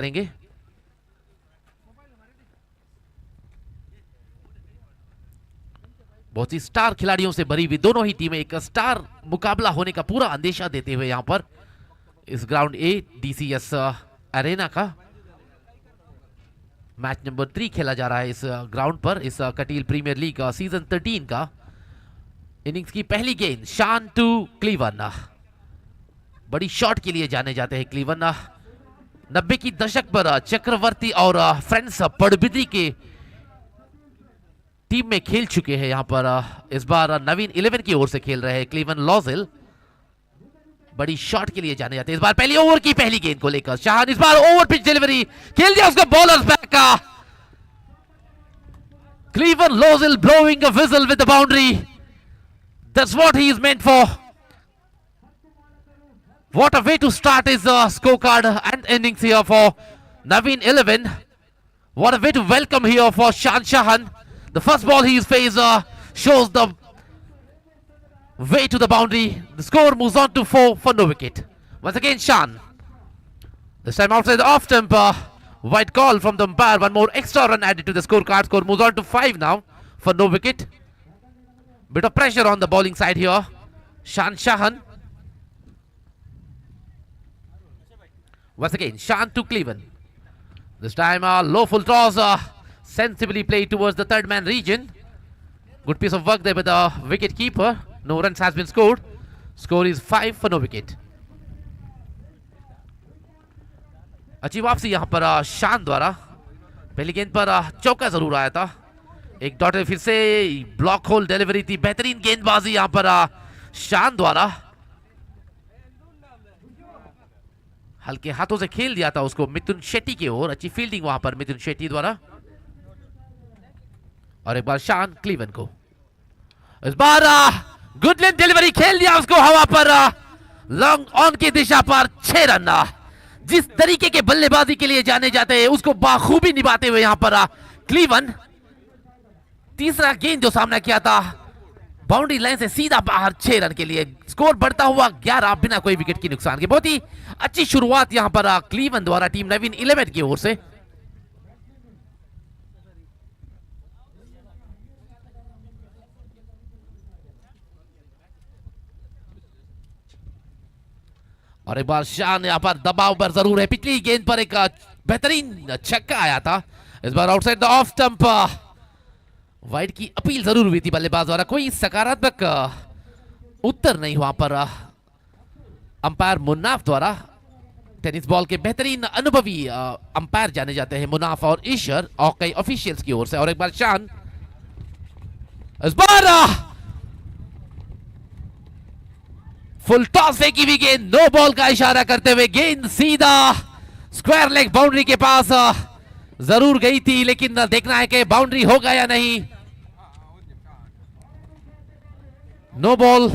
करेंगे। बहुत ही स्टार खिलाड़ियों से भरी हुई दोनों ही टीमें, एक स्टार मुकाबला होने का पूरा अंदेशा देते हुए यहां पर इस ग्राउंड ए डीसीएस अरेना का मैच नंबर 3 खेला जा रहा है इस ग्राउंड पर, इस कटील प्रीमियर लीग सीजन 13 का। इनिंग्स की पहली गेंद शान टू क्लीवन, बड़ी शॉट के लिए जाने जाते हैं क्लीवन। 90 की दशक पर चक्रवर्ती और फ्रेंड्स पड़बिद्री के टीम में खेल चुके हैं यहां पर। इस बार नवीन 11 की ओर से खेल रहे हैं क्लीवन लॉजिल, बड़ी शॉट के लिए जाने जाते हैं इस बार। पहली ओवर की पहली गेंद को लेकर शाहन इस बार ओवर पिच डिलीवरी खेल दिया उसका बॉलर्स बैक का। क्लीवन लॉजिल blowing a whistle with the boundary, that's what he is meant for. What a way to start his scorecard and innings here for Naveen 11. What a way to welcome here for Shan Shahan. The first ball he's faced shows the way to the boundary. The score moves on to 4 for no wicket. Once again Shan. This time outside the off stump. White call from the umpire. One more extra run added to the scorecard. Score moves on to 5 now for no wicket. Bit of pressure on the bowling side here. Shan Shahan. Once again, Shan to Cleven. This time low full toss, sensibly played towards the third man region. Good piece of work there with the wicket keeper. No runs has been scored. Score is 5 for no wicket. अच्छी वापसी यहाँ पर शान द्वारा। पहली गेंद पर चौका जरूर आया था, एक डॉट फिर से ब्लॉक होल डिलीवरी थी, बेहतरीन गेंदबाजी यहाँ पर शान द्वारा। हल्के हाथों से खेल दिया था उसको मिथुन शेट्टी की ओर, अच्छी फील्डिंग वहां पर मिथुन शेट्टी द्वारा। और एक बार शान क्लीवन को इस बार गुड लेंथ डिलीवरी खेल दिया उसको हवा पर, लॉन्ग ऑन की दिशा पर 6 रन। जिस तरीके के बल्लेबाजी के लिए जाने जाते हैं उसको बाखूबी निभाते हुए यहां पर क्लीवन। तीसरा गेंद जो सामना किया था बाउंड्री लाइन से सीधा बाहर 6 रन के लिए। स्कोर बढ़ता हुआ 11 बिना कोई विकेट की नुकसान के। बहुत ही अच्छी शुरुआत यहां पर क्लीवन द्वारा टीम नवीन 11 की ओर से। और एक बार शान यहां पर दबाव पर जरूर है, पिछली गेंद पर एक बेहतरीन छक्का आया था, इस बार outside the off stump. Wide की अपील जरूर हुई थी बल्लेबाज द्वारा, कोई सकारात्मक उत्तर नहीं वहां पर अंपायर मुन्नाफ द्वारा। टेनिस बॉल के बेहतरीन अनुभवी अंपायर जाने जाते हैं मुनाफ और ईशर और कई ऑफिशियल्स की ओर से। और एक बार शान इस बार फुल टॉस फेंकी हुई गेंद, नो बॉल का इशारा करते हुए गेंद सीधा स्क्वायर लेग बाउंड्री के पास जरूर गई थी, लेकिन देखना है कि बाउंड्री होगा या नहीं। No ball.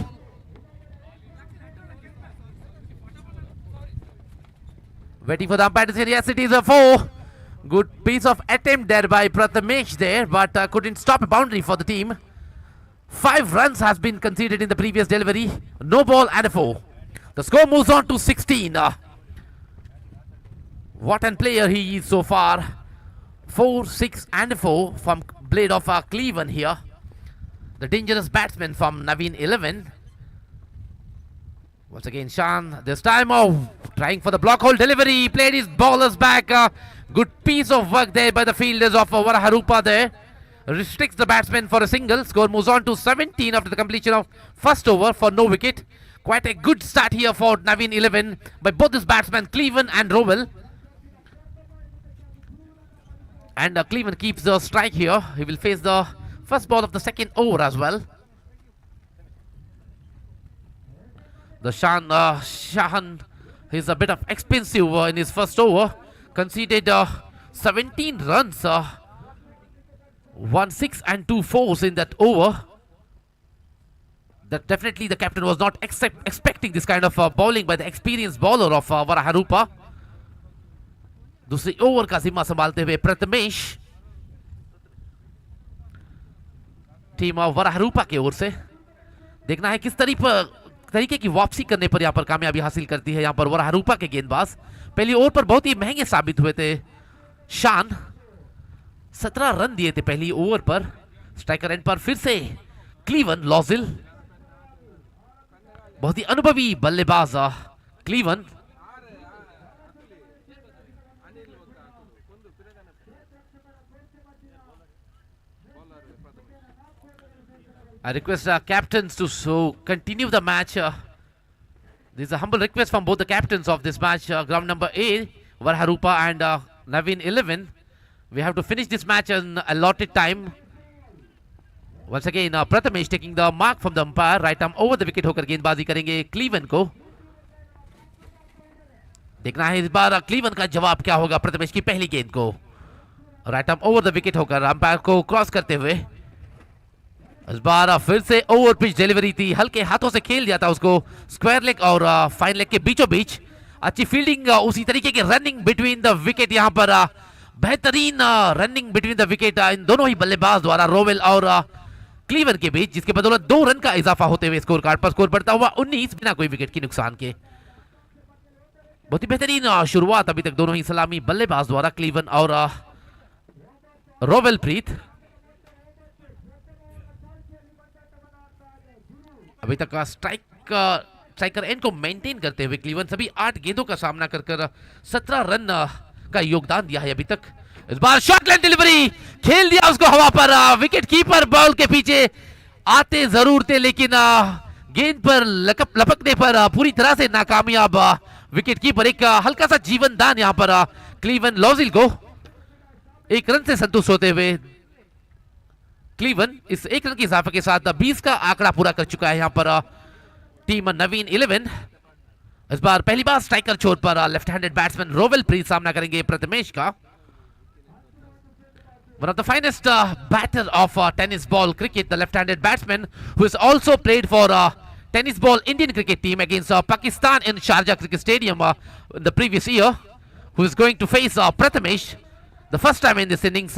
Waiting for the umpire to say yes, it is a 4. Good piece of attempt there by Prathamesh there, but couldn't stop a boundary for the team. 5 runs has been conceded in the previous delivery. No ball and a 4. The score moves on to 16. What an player he is so far. 4, 6 and 4 from blade of Cleven here. The dangerous batsman from Naveen 11. Once again Shan, this time trying for the block hole delivery. He played his bowlers back. Good piece of work there by the fielders of Varaharupa there. Restricts the batsman for a single. Score moves on to 17 after the completion of first over for no wicket. Quite a good start here for Naveen 11 by both his batsmen Cleven and Rowell. And Cleven keeps the strike here. He will face the first ball of the second over as well. The Shahan is a bit of expensive in his first over. Conceded 17 runs, 1 6 and 2 4s in that over. That definitely the captain was not expecting this kind of bowling by the experienced bowler of Varaharupa. दूसरी over का जिम्मा संभालते हुए Prathamesh team वराहरूपा की ओर से। देखना है किस तरीके की वापसी करने पर यहाँ पर कामयाबी हासिल करती है यहाँ पर वरहरूपा के गेंदबाज। पहली ओवर पर बहुत ही महंगे साबित हुए थे शान, 17 रन दिए थे पहली ओवर पर। स्ट्राइकर एंड पर फिर से क्लीवन लॉजिल, बहुत ही अनुभवी बल्लेबाज क्लीवन। I request captains to continue the match. This is a humble request from both the captains of this match. Ground number A, Varaharupa and Naveen 11. We have to finish this match in allotted time. Once again, Prathamesh taking the mark from the umpire. Right arm over the wicket होकर गेंदबाजी करेंगे क्लीवन को। देखना है इस बार क्लीवन का जवाब क्या होगा प्रथमेश की पहली गेंद को। Right arm over the wicket होकर अंपायर को क्रॉस करते हुए। इस बार फिर से ओवर पिच डिलीवरी थी, हल्के हाथों से खेल दिया था उसको स्क्वायर लेग और फाइन लेग के बीचों बीच। अच्छी फील्डिंग, उसी तरीके की रनिंग बिटवीन द विकेट, यहाँ पर बेहतरीन रनिंग बिटवीन द विकेट इन दोनों ही बल्लेबाज द्वारा, रोवेल और क्लीवन के बीच, जिसके बदौलत 2 रन का इजाफा होते हुए स्कोर कार्ड पर स्कोर बढ़ता हुआ 19 बिना कोई विकेट की नुकसान के। बहुत ही बेहतरीन शुरुआत अभी तक दोनों ही सलामी बल्लेबाज द्वारा, क्लीवन और रोवेल प्रीत। अभी तक स्ट्राइकर एंड को मेंटेन करते हुए क्लीवन सभी 8 गेंदों का सामना कर 17 रन का योगदान दिया है अभी तक। इस बार शॉर्ट लाइन डिलीवरी, खेल दिया उसको हवा पर। विकेट कीपर बॉल के पीछे आते जरूर थे, लेकिन गेंद पर लपकने पर पूरी तरह से नाकामयाब विकेट कीपर। एक हल्का सा जीवन दान यहां पर क्लीवन लॉजिल को, 1 रन से संतुष्ट होते हुए क्लीवन इस 1 रन के इजाफे के साथ 20 का आंकड़ा पूरा कर चुका है यहां पर टीम नवीन 11। इस बार पहली बार स्ट्राइकर छोर पर लेफ्ट हैंडेड बैट्समैन रोवेल प्रीत सामना करेंगे प्रथमेश का। One of the finest batter of tennis ball cricket, the left-handed batsman who has also played for tennis ball Indian cricket team against Pakistan in Sharjah Cricket Stadium in the previous year, who is going to face Prathamesh the first time in this innings.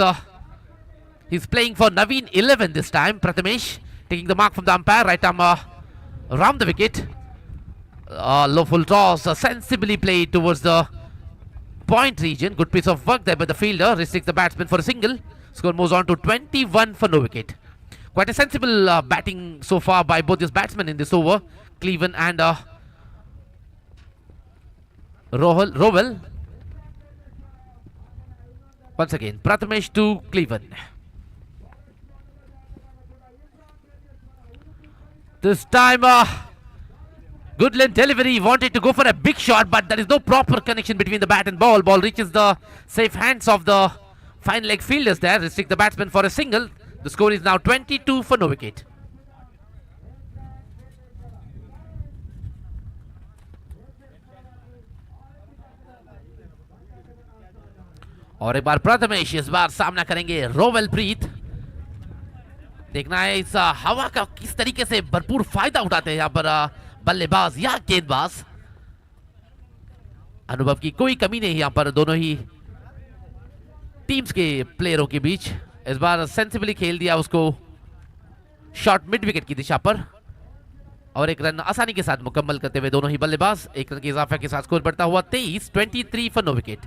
He's playing for Naveen 11 this time. Prathamesh taking the mark from the umpire, right arm around the wicket. Low full toss, sensibly played towards the point region. Good piece of work there by the fielder. Restricts the batsman for a single. Score moves on to 21 for no wicket. Quite a sensible batting so far by both these batsmen in this over, Cleven and Rovel. Once again, Prathamesh to Cleven. This time, good length delivery, wanted to go for a big shot, but there is no proper connection between the bat and ball. Ball reaches the safe hands of the fine leg fielders there, restrict the batsman for a single. The score is now 22 for no wicket. और एक बार प्रथमेश इस बार सामना करेंगे रोवेल प्रीत। देखना है इस हवा का किस तरीके से भरपूर फायदा उठाते हैं यहाँ पर बल्लेबाज या गेंदबाज। अनुभव की कोई कमी नहीं यहाँ पर दोनों ही टीम्स के प्लेयरों के बीच। इस बार सेंसिबली खेल दिया उसको शॉर्ट मिड विकेट की दिशा पर, और 1 रन आसानी के साथ मुकम्मल करते हुए दोनों ही बल्लेबाज 1 रन के इजाफे के साथ स्कोर बढ़ता हुआ 23 फॉर नो विकेट।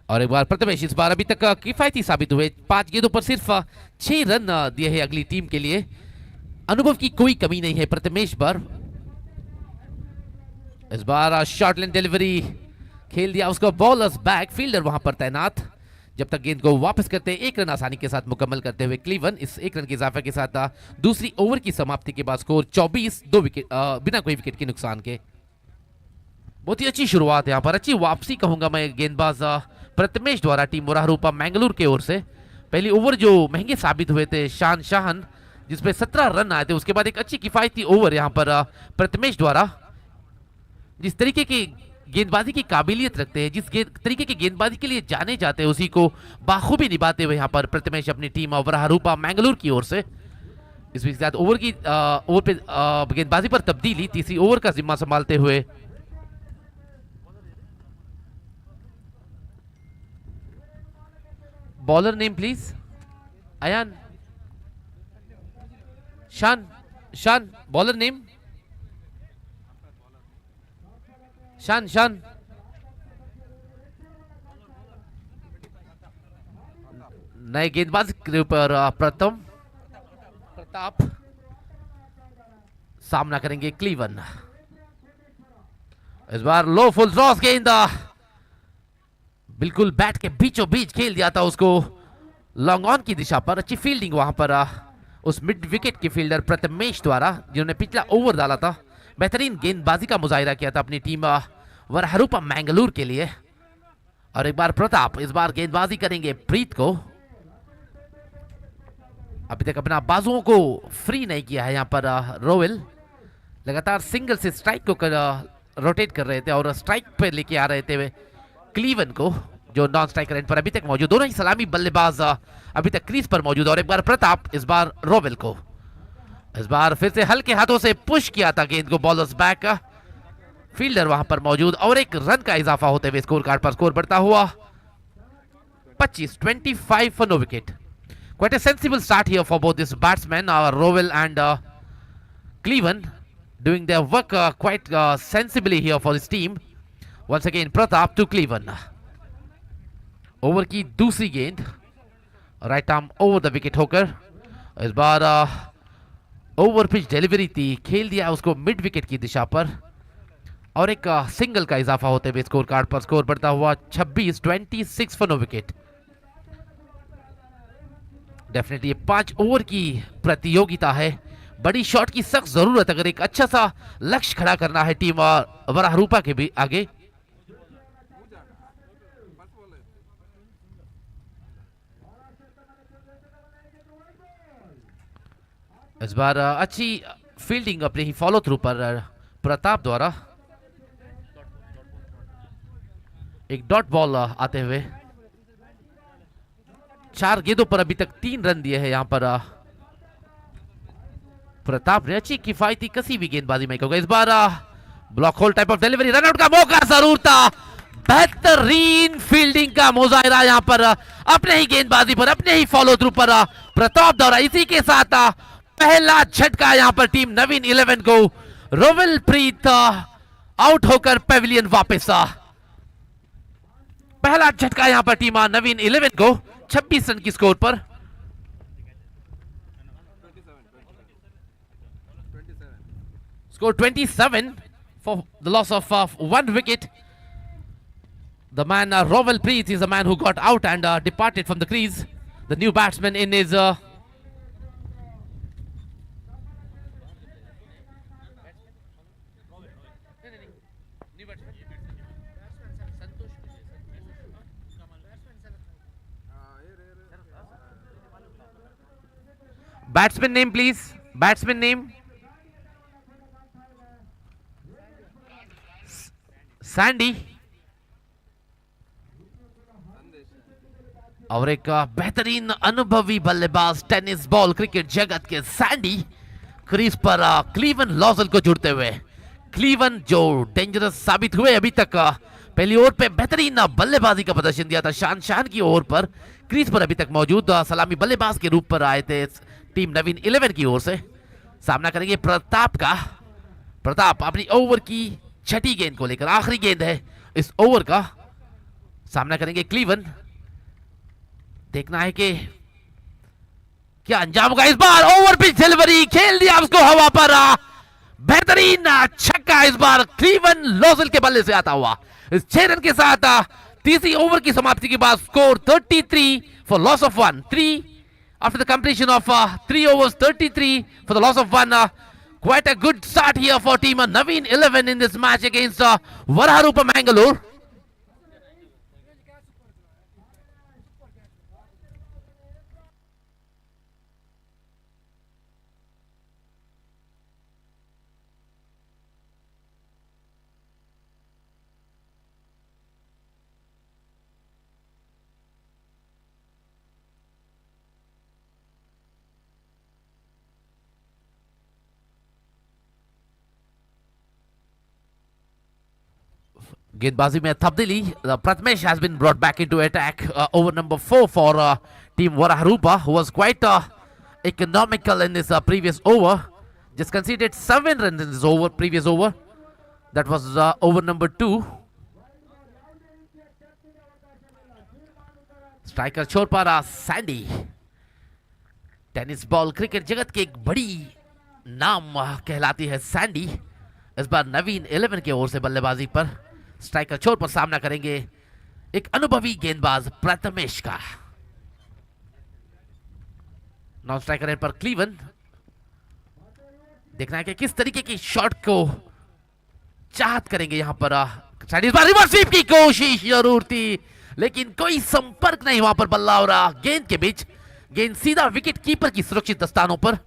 और एक बार प्रथमेश इस बार अभी तक किफायती साबित हुए, 5 गेंदों पर सिर्फ 6 रन दिए हैं अगली टीम के लिए। अनुभव की कोई कमी नहीं है प्रथमेश पर। इस बार शॉर्ट लाइन डिलीवरी, खेल दिया उसको बॉलर्स बैक, फील्डर वहां पर तैनात जब तक गेंद को वापस करते हैं। 1 रन आसानी के साथ मुकम्मल करते हुए क्लीवन इस 1 रन के इजाफे के साथ दूसरी ओवर की समाप्ति के बाद स्कोर 24, 2 विकेट बिना कोई विकेट के नुकसान के। बहुत ही अच्छी शुरुआत है यहाँ पर, अच्छी वापसी कहूंगा मैं गेंदबाज प्रथमेश द्वारा टीम वराहरूपा मैंगलोर की ओर से। पहली ओवर जो महंगे साबित हुए थे शान शाहन, जिसपे 17 रन आए थे, उसके बाद एक अच्छी किफायती ओवर यहाँ पर प्रथमेश द्वारा। जिस तरीके की गेंदबाजी की काबिलियत रखते हैं, जिस तरीके की गेंदबाजी के लिए जाने जाते हैं, उसी को बाखूबी निभाते हुए यहाँ पर प्रथमेश अपनी टीम वराहरूपा मैंगलोर की ओर से। इसके साथ ओवर पे गेंदबाजी पर तब्दीली, तीसरी ओवर का जिम्मा संभालते हुए bowler name please. Ayan, Shan, bowler name? Shan. नए गेंदबाज के ऊपर प्रताप सामना करेंगे क्लीवन। इस बार लो फुल क्रॉस गेंद बिल्कुल बैट के बीचों बीच खेल दिया था उसको लॉन्ग ऑन की दिशा पर। अच्छी फील्डिंग वहां पर उस मिड विकेट के फील्डर प्रथमेश द्वारा, जिन्होंने पिछला ओवर डाला था। बेहतरीन गेंदबाजी का मुजाहिरा किया था अपनी टीम वरहरूपा मैंगलोर के लिए। और एक बार प्रताप इस बार गेंदबाजी करेंगे प्रीत को। अभी तक अपना बाजुओं को फ्री नहीं किया है यहाँ पर रोवेल। लगातार सिंगल से स्ट्राइक को रोटेट कर रहे थे और स्ट्राइक पे लेके आ रहे थे क्लीवन को, जो नॉन स्ट्राइक एंड पर अभी तक मौजूद। दोनों ही सलामी बल्लेबाज अभी तक क्रीज पर मौजूद। और एक बार प्रताप, इस बार रोवेल को। इस बार फिर से हल्के हाथों से पुश किया था गेंद को बॉलर्स बैक। फील्डर वहां पर मौजूद और एक रन का इजाफा होते हुए स्कोर कार्ड पर स्कोर बढ़ता हुआ 25 for no wicket. Quite a sensible start here for both these batsmen, Rowell and Cleven, doing their work quite sensibly here for this team. Once again, Pratap to Cleven. Over की दूसरी गेंद right arm over the wicket होकर इस बार over pitch delivery थी, खेल दिया उसको mid wicket की दिशा पर और एक सिंगल का इजाफा होते हुए स्कोर कार्ड पर स्कोर बढ़ता हुआ 26 for no wicket. Definitely 5 over की प्रतियोगिता है, बड़ी शॉट की सख्त जरूरत अगर एक अच्छा सा लक्ष्य खड़ा करना है टीम वरहरूपा के भी आगे। इस बार अच्छी फील्डिंग अपने ही फॉलो थ्रू पर प्रताप द्वारा। एक डॉट बॉल आते हुए 4 गेंदों पर अभी तक 3 रन दिए हैं यहां पर प्रताप ने। अच्छी किफायती कसी भी गेंदबाजी में होगा। इस बार block hole type of delivery, run out का मौका जरूर था। बेहतरीन फील्डिंग का मुजाहिरा यहां पर अपने ही गेंदबाजी पर, अपने ही फॉलो थ्रू पर प्रताप द्वारा। इसी के साथ पहला झटका यहां पर टीम नवीन 11 को। रोवेल प्रीत आउट होकर पेविलियन वापस। पहला झटका यहां पर टीम नवीन 11 को 26 रन की स्कोर पर। Score 27 for the loss of 1 wicket. The man Rowell Preet is the man who got out and departed from the crease. The new batsman in his batsman name please. Batsman name Sandy. और एक बेहतरीन अनुभवी बल्लेबाज tennis ball cricket जगत के Sandy crease पर क्लीवन लॉजल को जुड़ते हुए। क्लीवन जो डेंजरस साबित हुए अभी तक। पहली ओवर पे बेहतरीन बल्लेबाजी का प्रदर्शन दिया था शान की ओवर पर। क्रीज पर अभी तक मौजूद सलामी बल्लेबाज के रूप पर आए थे टीम नवीन 11 की ओर से। सामना करेंगे प्रताप का। प्रताप अपनी ओवर की छठी गेंद को लेकर, आखिरी गेंद है इस ओवर का। सामना करेंगे क्लीवन। देखना है कि क्या अंजाम होगा। इस बार ओवर पिच डिलीवरी, खेल दिया उसको हवा पर। बेहतरीन छक्का इस बार क्लीवन लॉजल के बल्ले से आता हुआ। इस 6 रन के साथ तीसरी ओवर की समाप्ति के बाद score 33 for loss of 1। 3 after the completion of 3 overs, 33 for the loss of 1. Quite a good start here for team Naveen 11 in this match against Varaharupa Mangalore. गेंदबाजी में तब्दीली. Prathamesh has been brought back into attack. Over number 4 for team Waraharupa, who was quite economical in his previous over. Just conceded 7 runs in this previous over. That was over number 2. Striker छोर पर Sandy. Tennis ball cricket जगत की एक बड़ी नाम कहलाती है Sandy. इस बार नवीन 11 की ओर से बल्लेबाजी पर स्ट्राइकर छोर पर सामना करेंगे एक अनुभवी गेंदबाज प्रथमेश का. नॉन स्ट्राइकर पर क्लीवन. देखना है कि किस तरीके की शॉट को चाहत करेंगे यहां पर. इस बार रिवर्स स्वीप की कोशिश जरूर थी, लेकिन कोई संपर्क नहीं वहां पर बल्ला और गेंद के बीच. गेंद सीधा विकेट कीपर की सुरक्षित दस्तानों पर.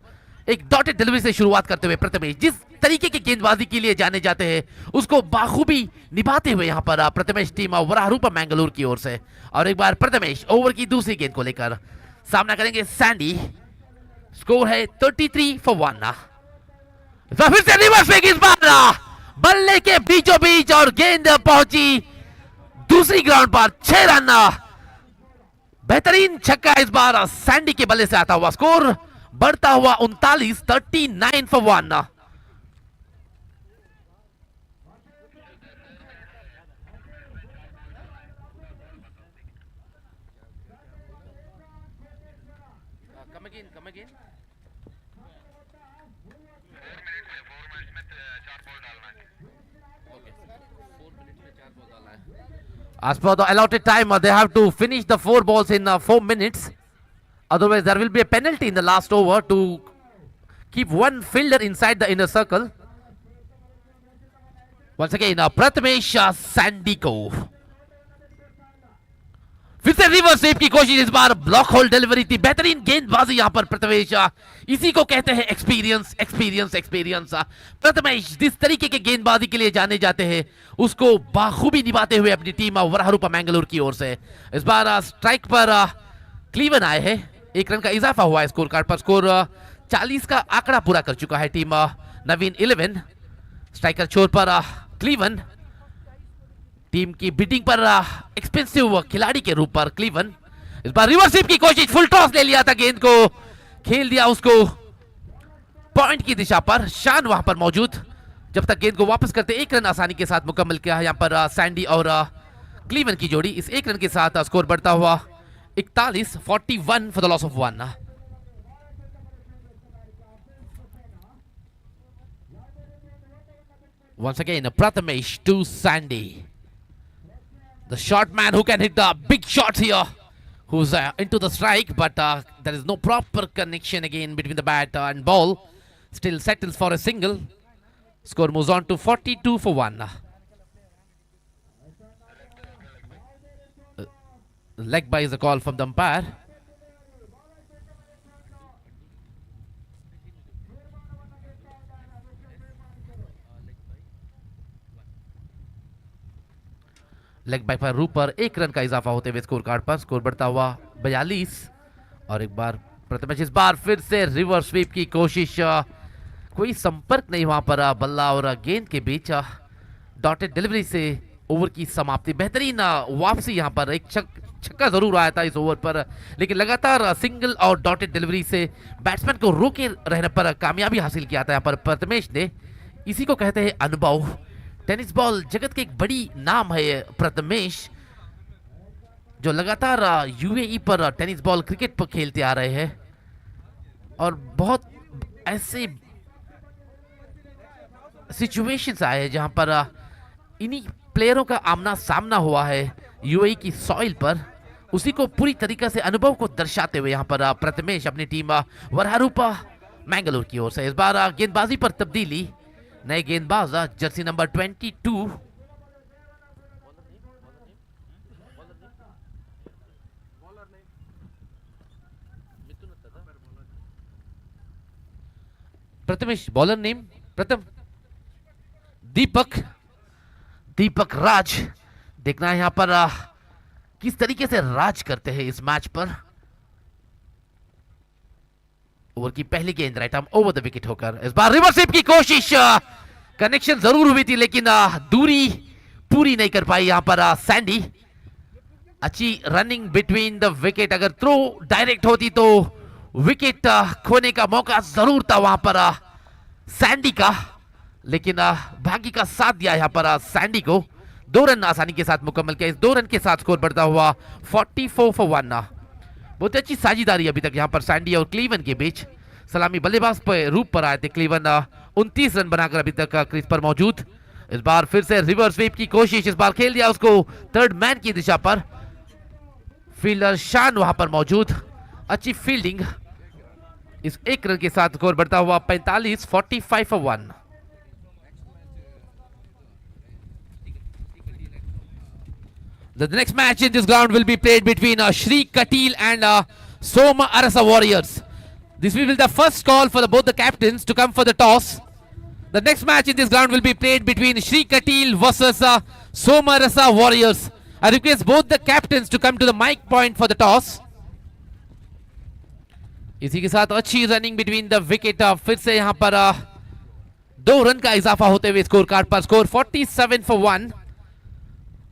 एक डॉटेड डिलीवरी से शुरुआत करते हुए प्रथमेश जिस तरीके की गेंदबाजी के लिए जाने जाते हैं उसको बाखूबी निभाते हुए यहां पर प्रथमेश टीम वराहरूपा मैंगलोर की ओर से. और एक बार प्रथमेश ओवर की दूसरी गेंद को लेकर सामना करेंगे सैंडी. स्कोर है 33 for 1. फिर से रिवर्स स्विंग इस बार बल्ले के बीचों बीच और गेंद पहुंची दूसरी ग्राउंड पर. 6 रन. बेहतरीन छक्का इस बार सैंडी के बल्ले से आता हुआ. स्कोर बढ़ता हुआ 39 for 1. Come again. As per the allotted time, they have to finish the 4 balls in 4 minutes. Otherwise, there will be a penalty in the last over to keep one fielder inside the inner circle. Once again, Prathamesh Sandy को फिर से reverse sweep की कोशिश. इस बार block whole delivery थी. बेहतरीन गेंदबाजी यहां पर प्रथमेश. इसी को कहते हैं एक्सपीरियंस. प्रथमेश जिस तरीके के गेंदबाजी के लिए जाने जाते हैं उसको बाखूबी निभाते हुए अपनी टीम वराहरूपा मैंगलोर की ओर से. इस बार स्ट्राइक पर क्लीवन आए हैं. 1 रन का इजाफा हुआ है स्कोर कार्ड पर. स्कोर 40 का आंकड़ा पूरा कर चुका है टीम नवीन 11. स्ट्राइकर छोर पर क्लीवन. टीम की बिटिंग पर एक्सपेंसिव खिलाड़ी के रूप पर क्लीवन. इस बार रिवर्स स्वीप की कोशिश. फुल टॉस ले लिया था. गेंद को खेल दिया उसको पॉइंट की दिशा पर. शान वहां पर मौजूद. जब तक गेंद को वापस करते 1 रन आसानी के साथ मुकम्मल किया है यहां पर सैंडी और क्लीवन की जोड़ी. इस 1 रन के साथ स्कोर बढ़ता हुआ 41 for the loss of 1. Once again, Prathamesh to Sandy. The short man who can hit the big shots here, who's into the strike, but there is no proper connection again between the bat and ball. Still settles for a single. Score moves on to 42 for 1. Leg by is a call from the umpire. Leg bye पर रूपर 1 run का इजाफा होते हुए score card पर. Score बढ़ता हुआ 42. और एक बार प्रथमेश इस बार फिर से रिवर्स स्वीप की कोशिश. कोई संपर्क नहीं वहां पर बल्ला और गेंद के बीच. डॉटेड डिलीवरी से ओवर की समाप्ति. बेहतरीन वापसी यहां पर. एक छक्का जरूर आया था इस ओवर पर, लेकिन लगातार सिंगल और डॉटेड डिलीवरी से बैट्समैन को रोके रहने पर कामयाबी हासिल किया था यहां पर प्रथमेश ने. इसी को कहते हैं अनुभव. टेनिस बॉल जगत की एक बड़ी नाम है प्रथमेश, जो लगातार यूएई पर टेनिस बॉल क्रिकेट पर खेलते आ रहे हैं. और बहुत ऐसे सिचुएशंस आए हैं जहां पर इन्हीं प्लेयरों का आमना सामना हुआ है यूएई की सॉइल पर. उसी को पूरी तरीके से अनुभव को दर्शाते हुए यहां पर प्रथमेश अपनी टीम वराहरूपा मैंगलोर की ओर से. इस बार गेंदबाजी पर तब्दीली. नए गेंदबाज Jersey number 22 Prathamesh. Bowler name प्रथम दीपक राज. देखना है यहां पर किस तरीके से राज करते हैं इस मैच पर. ओवर की पहली गेंद right arm over the wicket होकर. इस बार रिवर्स स्वीप की कोशिश. कनेक्शन जरूर हुई थी, लेकिन दूरी पूरी नहीं कर पाई यहाँ पर सैंडी। अच्छी रनिंग बिटवीन द विकेट, अगर थ्रो डायरेक्ट होती तो विकेट खोने का मौका जरूर था वहां पर सैंडी का, लेकिन भाग्य का साथ दिया यहाँ पर सैंडी को। 2 रन आसानी के साथ मुकम्मल किया। इस 2 रन के साथ स्कोर बढ़ता हुआ 44 for 1। बहुत अच्छी साझेदारी अभी तक यहाँ पर सैंडी और क्लीवन के बीच। सलामी बल्लेबाज पर रूप पर आए थे क्लीवन, 29 रन बनाकर अभी तक क्रीज पर मौजूद। इस बार फिर से रिवर्स स्वीप की कोशिश, इस बार खेल दिया उसको थर्ड मैन की दिशा पर। फील्डर शान वहां पर मौजूद, अच्छी फील्डिंग। इस 1 रन के साथ स्कोर बढ़ता हुआ 45 for 1। The next match in this ground will be played between Shri Katil and Soma Arasa Warriors. This will be the first call for both the captains to come for the toss. The next match in this ground will be played between Shri Katil versus Soma Arasa Warriors. I request both the captains to come to the mic point for the toss. इसी के साथ अच्छी running between the wicket. फिर से यहां पर 2 run का इजाफा होते हुए स्कोर कार्ड पर स्कोर 47 for 1।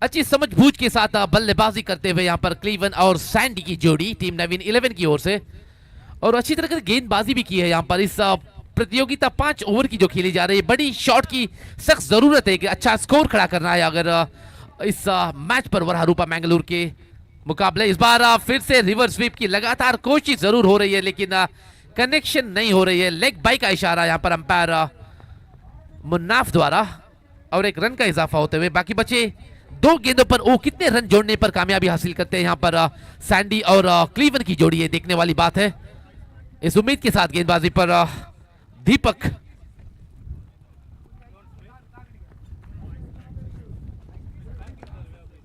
अच्छी समझबूझ के साथ बल्लेबाजी करते हुए यहां पर क्लीवन और सैंडी की जोड़ी टीम नवीन 11 की ओर से, और अच्छी तरह से गेंदबाजी भी की है यहां पर। इस प्रतियोगिता 5 ओवर की जो खेली जा रही है, बड़ी शॉट की सख्त जरूरत है कि अच्छा स्कोर खड़ा करना है अगर इस मैच पर वरहरूपा मैंगलोर के मुकाबले। इस बार फिर से रिवर्स स्वीप की लगातार कोशिश जरूर हो रही है, लेकिन कनेक्शन नहीं हो रही है। लेग बाई का इशारा यहां पर अंपायर मुन्नाफ द्वारा, और 1 रन का इजाफा होते हुए बाकी बचे 2 गेंदों पर वो कितने रन जोड़ने पर कामयाबी हासिल करते हैं यहां पर सैंडी और क्लीवन की जोड़ी है, देखने वाली बात है। इस उम्मीद के साथ गेंदबाजी पर दीपक।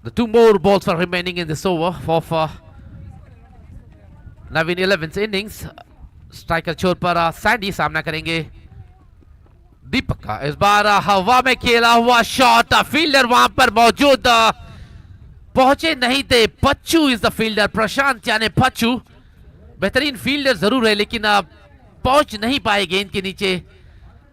The 2 more balls are remaining in this over of Navin 11's innings. Striker छोर पर सैंडी सामना करेंगे दीपक का। इस बार हवा में खेला हुआ शॉट, फील्डर वहां पर मौजूद पहुंचे नहीं थे। पच्चू इज द फील्डर, प्रशांत यानी पच्चू बेहतरीन फील्डर जरूर है, लेकिन पहुंच नहीं पाए गेंद के नीचे,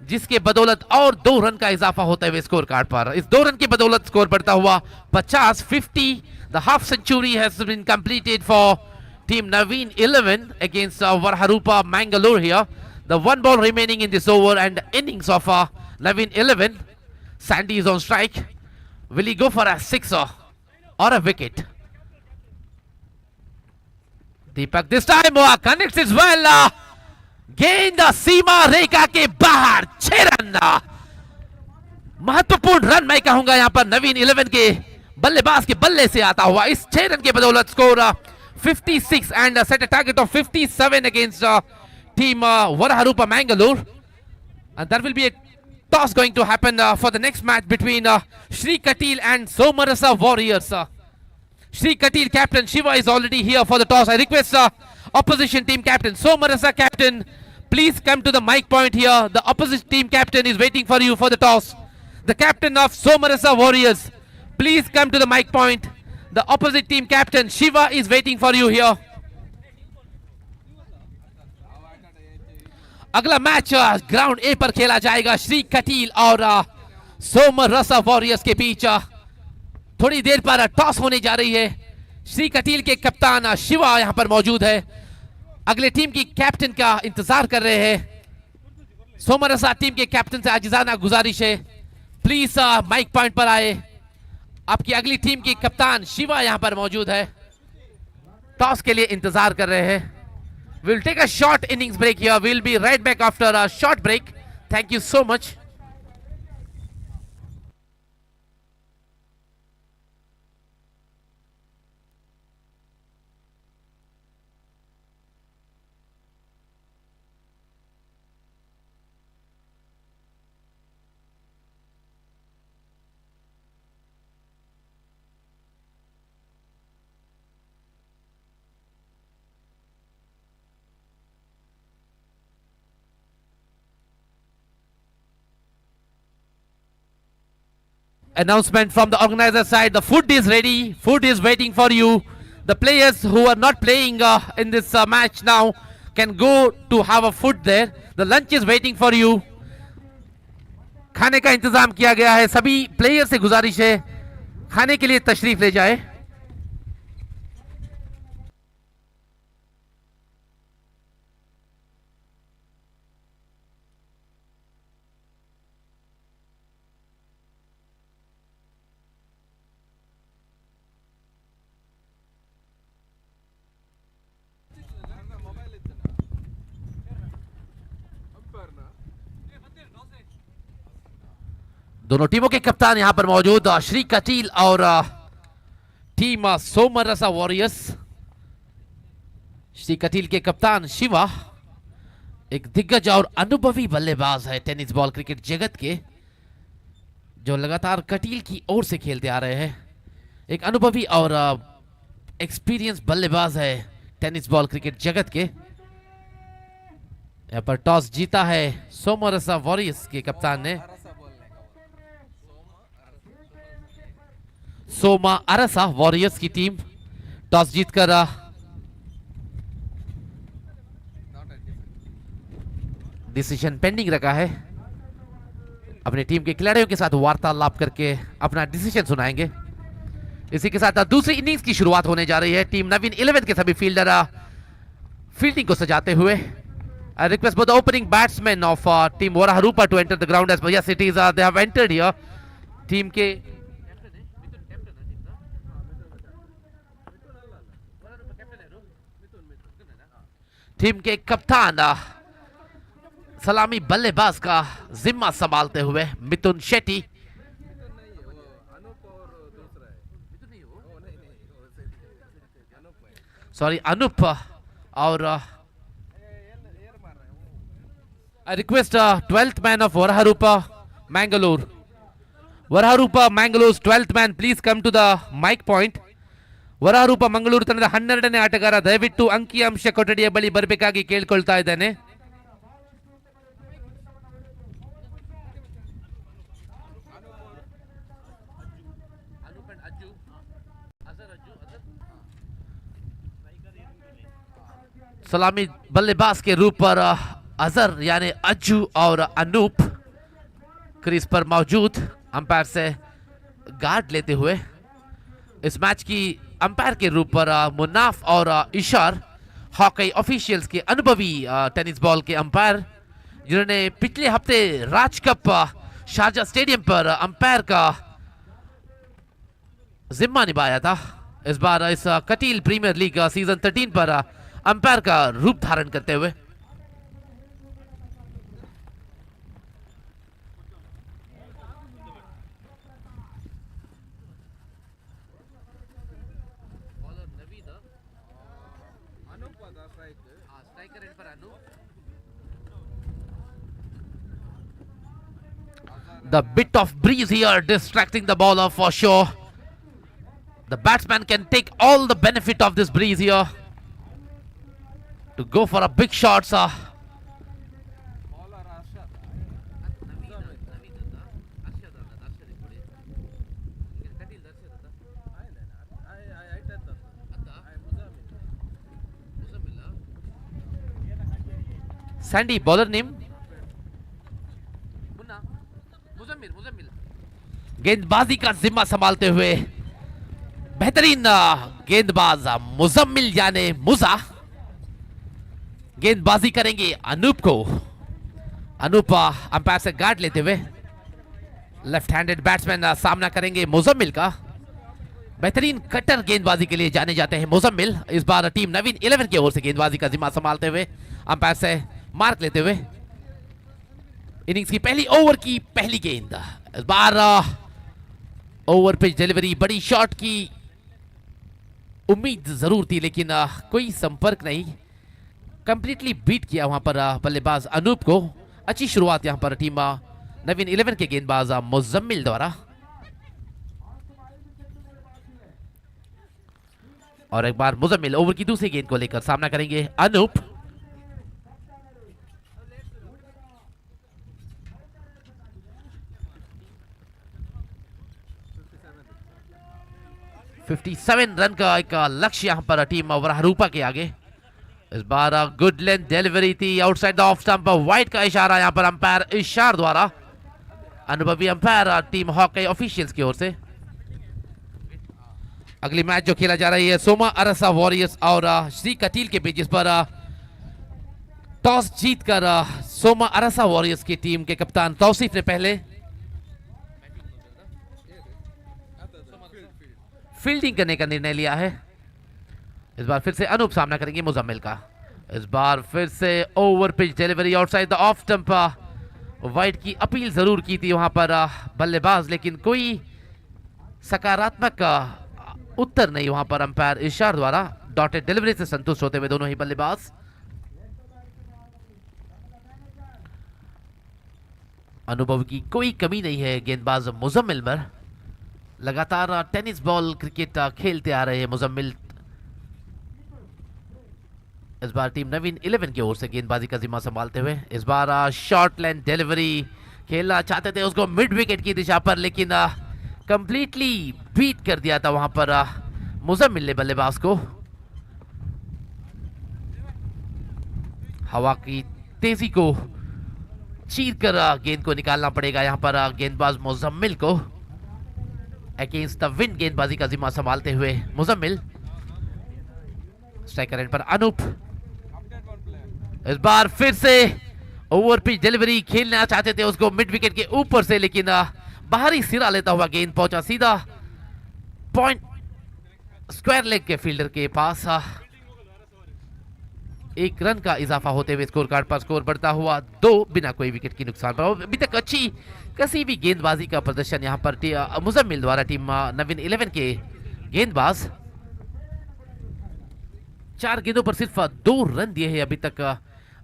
जिसके बदौलत और 2 रन का इजाफा होता है स्कोर कार्ड पर। इस 2 रन की बदौलत स्कोर बढ़ता हुआ 50-50। The half century has been completed for team Naveen 11 against Varaharupa Mangalore here. The 1 ball remaining in this over and innings of Navin 11. Sandy is on strike. Will he go for a 6 or a wicket? Deepak this time connects it well. गेंद सीमा रेखा के बाहर, 6 run. महत्वपूर्ण run मैं कहूंगा यहां पर नवीन 11 के बल्लेबाज के बल्ले से आता हुआ। इस 6 रन के बदौलत score 56 and set a target of 57 against team Varaharupa Mangalore, and there will be a toss going to happen for the next match between Shri Katil and Somarasa Warriors. Shri Katil captain Shiva is already here for the toss. I request opposition team captain Somarasa captain, please come to the mic point here. The opposite team captain is waiting for you for the toss. The captain of Somarasa Warriors, please come to the mic point. The opposite team captain Shiva is waiting for you here. अगला match ground ए पर खेला जाएगा श्री कटील और सोमरसा warriors के बीच। थोड़ी देर पर toss होने जा रही है। श्री कटील के कप्तान शिवा यहां पर मौजूद है, अगले टीम की कैप्टन का इंतजार कर रहे हैं। सोमरसा टीम के कैप्टन से आजिजाना गुजारिश है, प्लीज माइक पॉइंट पर आए। आपकी अगली टीम की कप्तान शिवा यहां पर मौजूद है, टॉस के लिए इंतजार कर रहे हैं। We'll take a short innings break here. We'll be right back after a short break. Thank you so much. Announcement from the organizer side, the food is ready, food is waiting for you. The players who are not playing in this match now can go to have a food there. The lunch is waiting for you. खाने का इंतजाम किया गया है। सभी player से गुजारिश है खाने के लिए तशरीफ ले जाए। दोनों टीमों के कप्तान यहां पर मौजूद, श्री कटील और टीम सोमरसा वॉरियर्स। श्री कटील के कप्तान शिवा एक दिग्गज और अनुभवी बल्लेबाज है टेनिस बॉल क्रिकेट जगत के, जो लगातार कटील की ओर से खेलते आ रहे हैं। एक अनुभवी और एक्सपीरियंस बल्लेबाज है टेनिस बॉल क्रिकेट जगत के। यहां पर टॉस जीता है सोमरसा वॉरियर्स के कप्तान ने। सोमा अरसा वॉरियर्स की टीम टॉस जीतकर डिसीजन पेंडिंग रखा है। अपनी टीम के खिलाड़ियों के साथ वार्तालाप करके अपना डिसीजन सुनाएंगे। इसी के साथ दूसरी इनिंग्स की शुरुआत होने जा रही है। टीम नवीन 11 के सभी फील्डर फील्डिंग को सजाते हुए। I request both the opening batsmen of team Waraharupa to enter the ground as well. Yes, it is. They have entered here. Team के कप्तान सलामी बल्लेबाज का जिम्मा संभालते हुए मिथुन शेट्टी। सॉरी, अनूप और I request 12th man of Waraharupa Mangalore. Waraharupa Mangalore's 12th man, please come to the mic point. ವರಹರೂಪ Mangaluru ತಂಡದ 12ನೇ ಆಟಗಾರ ದಯವಿಟ್ಟು ಅಂಕಿಅಂಶ ಕೊಠಡಿಯ ಬಳಿ ಬರಬೇಕಾಗಿ ಕೇಳಿಕೊಳ್ತಾ ಇದ್ದೇನೆ. सलामी बल्लेबाज के रूप पर अजहर यानी अज्जू और अनूप क्रीज पर मौजूद अंपायर से गार्ड लेते हुए। इस मैच की अंपायर के रूप पर मुन्नाफ और इशार हॉकी ऑफिशियल्स के अनुभवी टेनिस बॉल के अंपायर, जिन्होंने पिछले हफ्ते राज कप शारजा स्टेडियम पर अंपायर का जिम्मा निभाया था। इस बार इस कटील प्रीमियर लीग सीजन 13 पर अंपायर का रूप धारण करते हुए। The bit of breeze here distracting the bowler for sure. The batsman can take all the benefit of this breeze here to go for a big shot, sir. Sandy, bowler name? गेंदबाजी का जिम्मा संभालते हुए बेहतरीन गेंदबाज मुजम्मिल यानी मुजा गेंदबाजी करेंगे अनूप को। अनूप अंपायर से गार्ड लेते हुए लेफ्ट हैंडेड बैट्समैन सामना करेंगे मुजम्मिल का। बेहतरीन कटर गेंदबाजी के लिए जाने जाते हैं मुजम्मिल। इस बार टीम नवीन 11 की ओर से गेंदबाजी का जिम्मा संभालते हुए अंपायर से मार्क लेते हुए। इनिंग्स की पहली ओवर की पहली गेंद। इस बार ओवर पिच डिलीवरी, बड़ी शॉट की उम्मीद जरूर थी, लेकिन कोई संपर्क नहीं। कंप्लीटली बीट किया वहां पर बल्लेबाज अनूप को। अच्छी शुरुआत यहां पर टीम नवीन 11 के गेंदबाज मुजम्मिल द्वारा। और एक बार मुजम्मिल ओवर की दूसरी गेंद को लेकर सामना करेंगे अनूप। $57 रन का एक लक्ष्य यहां पर टीम वरहरूपा के आगे। इस बार गुड लेंथ डिलीवरी थी outside the off stump, wide का इशारा यहां पर अंपायर इशार द्वारा, अनुभवी अंपायर टीम हॉकी ऑफिशियल्स की ओर से। अगली मैच जो खेला जा रही है सोमा अरसा वॉरियर्स और श्री कटील के बीच, जिस पर टॉस जीतकर सोमा अरसा वॉरियर्स की टीम के कप्तान तौसीफ ने पहले फील्डिंग करने का निर्णय लिया है। इस बार फिर से अनूप सामना करेंगे मुजम्मिल का। इस बार फिर से over pitch delivery outside the off stump. Wide की अपील जरूर की थी वहां पर बल्लेबाज, लेकिन कोई सकारात्मक उत्तर नहीं वहां पर अंपायर इशार द्वारा। डॉटेड डिलीवरी से संतुष्ट होते हुए दोनों ही बल्लेबाज। अनुभव की कोई कमी नहीं है गेंदबाज मुजम्मिल पर। लगातार टेनिस बॉल क्रिकेट खेलते आ रहे हैं मुजम्मिल। इस बार टीम नवीन 11 की ओर से गेंदबाजी का जिम्मा संभालते हुए। इस बार शॉर्ट लाइन डिलीवरी खेलना चाहते थे उसको मिड विकेट की दिशा पर, लेकिन कंप्लीटली बीट कर दिया था वहां पर मुजम्मिल ने बल्लेबाज को। हवा की तेजी को चीर कर गेंद को निकालना पड़ेगा यहां पर गेंदबाज मुजम्मिल को। अगेंस्ट द विंड गेंदबाजी का जिम्मा संभालते हुए मुजम्मिल। स्ट्राइकर एंड पर अनूप। इस बार फिर से ओवर पिच डिलीवरी खेलना चाहते थे उसको मिड विकेट के ऊपर से, लेकिन बाहरी सिरा लेता हुआ गेंद पहुंचा सीधा पॉइंट स्क्वायर लेग के फील्डर के पास। एक रन का इजाफा होते हुए स्कोर कार्ड पर स्कोर बढ़ता हुआ 2 बिना कोई विकेट की नुकसान पर। अभी तक अच्छी कसी भी गेंदबाजी का प्रदर्शन यहां पर मुजम्मिल द्वारा टीम नवीन 11 के गेंदबाज। 4 गेंदों पर सिर्फ 2 रन दिए हैं अभी तक।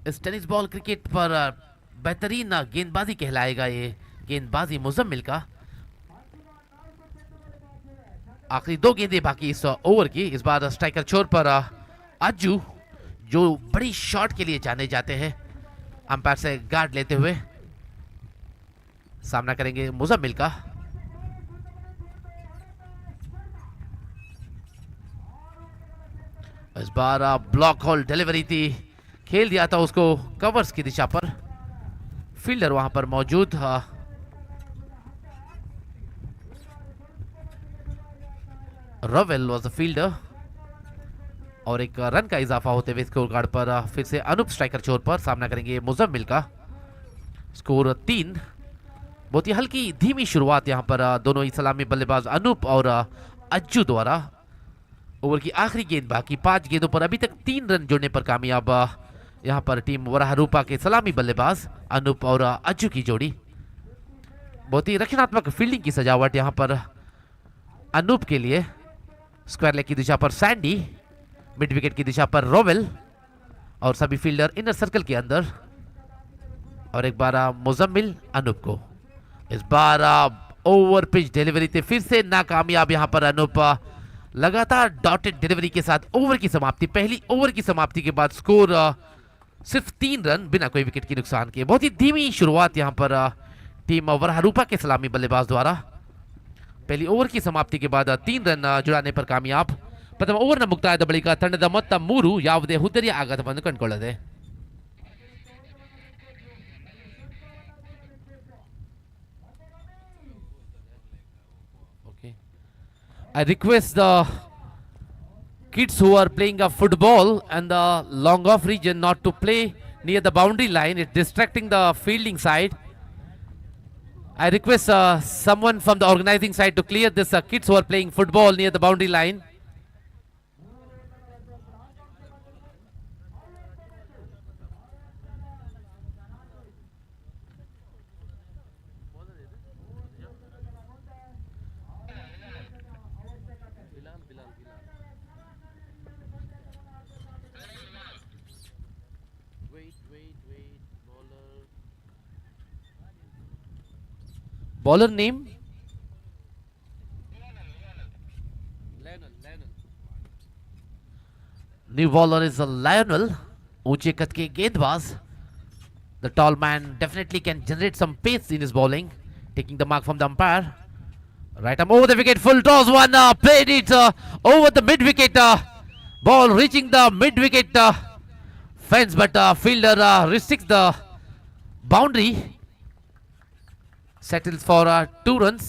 इस टेनिस बॉल क्रिकेट पर बेहतरीन गेंदबाजी कहलाएगा ये गेंदबाजी मुजम्मिल का। आखिरी 2 गेंदें बाकी इस ओवर की। इस बार स्ट्राइकर छोर पर अज्जू, जो बड़ी शॉट के लिए जाने जाते हैं, अंपायर से गार्ड लेते हुए सामना करेंगे मुजम्मिल का। इस बार ब्लॉक होल डिलीवरी थी, खेल दिया था उसको कवर्स की दिशा पर। फील्डर वहां पर मौजूद। रवेल वाज द फील्डर। और एक रन का इजाफा होते हुए स्कोर कार्ड पर फिर से अनूप स्ट्राइकर छोर पर सामना करेंगे मुजम्मिल का। स्कोर 3। बहुत ही हल्की धीमी शुरुआत यहां पर दोनों ही सलामी बल्लेबाज अनूप और अज्जू द्वारा। ओवर की आखिरी गेंद बाकी। 5 गेंदों पर अभी तक 3 रन जोड़ने पर कामयाब यहां पर टीम वराहरूपा के सलामी बल्लेबाज अनूप और अज्जू की जोड़ी। बहुत ही रचनात्मक फील्डिंग की सजावट यहां पर अनूप के लिए। स्क्वायर लेग की दिशा पर सैंडी, मिड विकेट की दिशा पर रोवेल और सभी फील्डर इनर सर्कल के अंदर। और एक बार मुजम्मिल अनूप को। इस बार ओवर पिच डिलीवरी थे फिर से नाकामयाब यहां पर अनूप। लगातार डॉटेड डिलीवरी के साथ ओवर की समाप्ति। पहली ओवर की समाप्ति के बाद स्कोर सिर्फ 3 रन बिना कोई विकेट की नुकसान के। बहुत ही धीमी शुरुआत यहां पर टीम वराहरूपा के सलामी बल्लेबाज द्वारा। पहली ओवर की समाप्ति के बाद 3 रन जुड़ाने पर कामयाब। प्रथम ओवर ಮುಕ್ತಾಯದ ಬಳಿಕ ತಂಡದ ಮೊತ್ತ 3, ಯಾವುದೇ ಹುದ್ದರಿಯ ಆಘಾತವನ್ನು ಕಂಡುಕೊಳ್ಳದೆ. Okay, I request the kids who are playing a football and the long off region not to play near the boundary line. It's distracting the fielding side. I request someone from the organizing side to clear this kids who are playing football near the boundary line. Bowler name? New bowler is Lionel. ऊंचे कद के गेंदबाज. The tall man definitely can generate some pace in his bowling. Taking the mark from the umpire. Right arm over the wicket. Full toss one. Played it over the mid wicket. Ball reaching the mid wicket fence, but fielder restricts the boundary. Settles for 2 runs.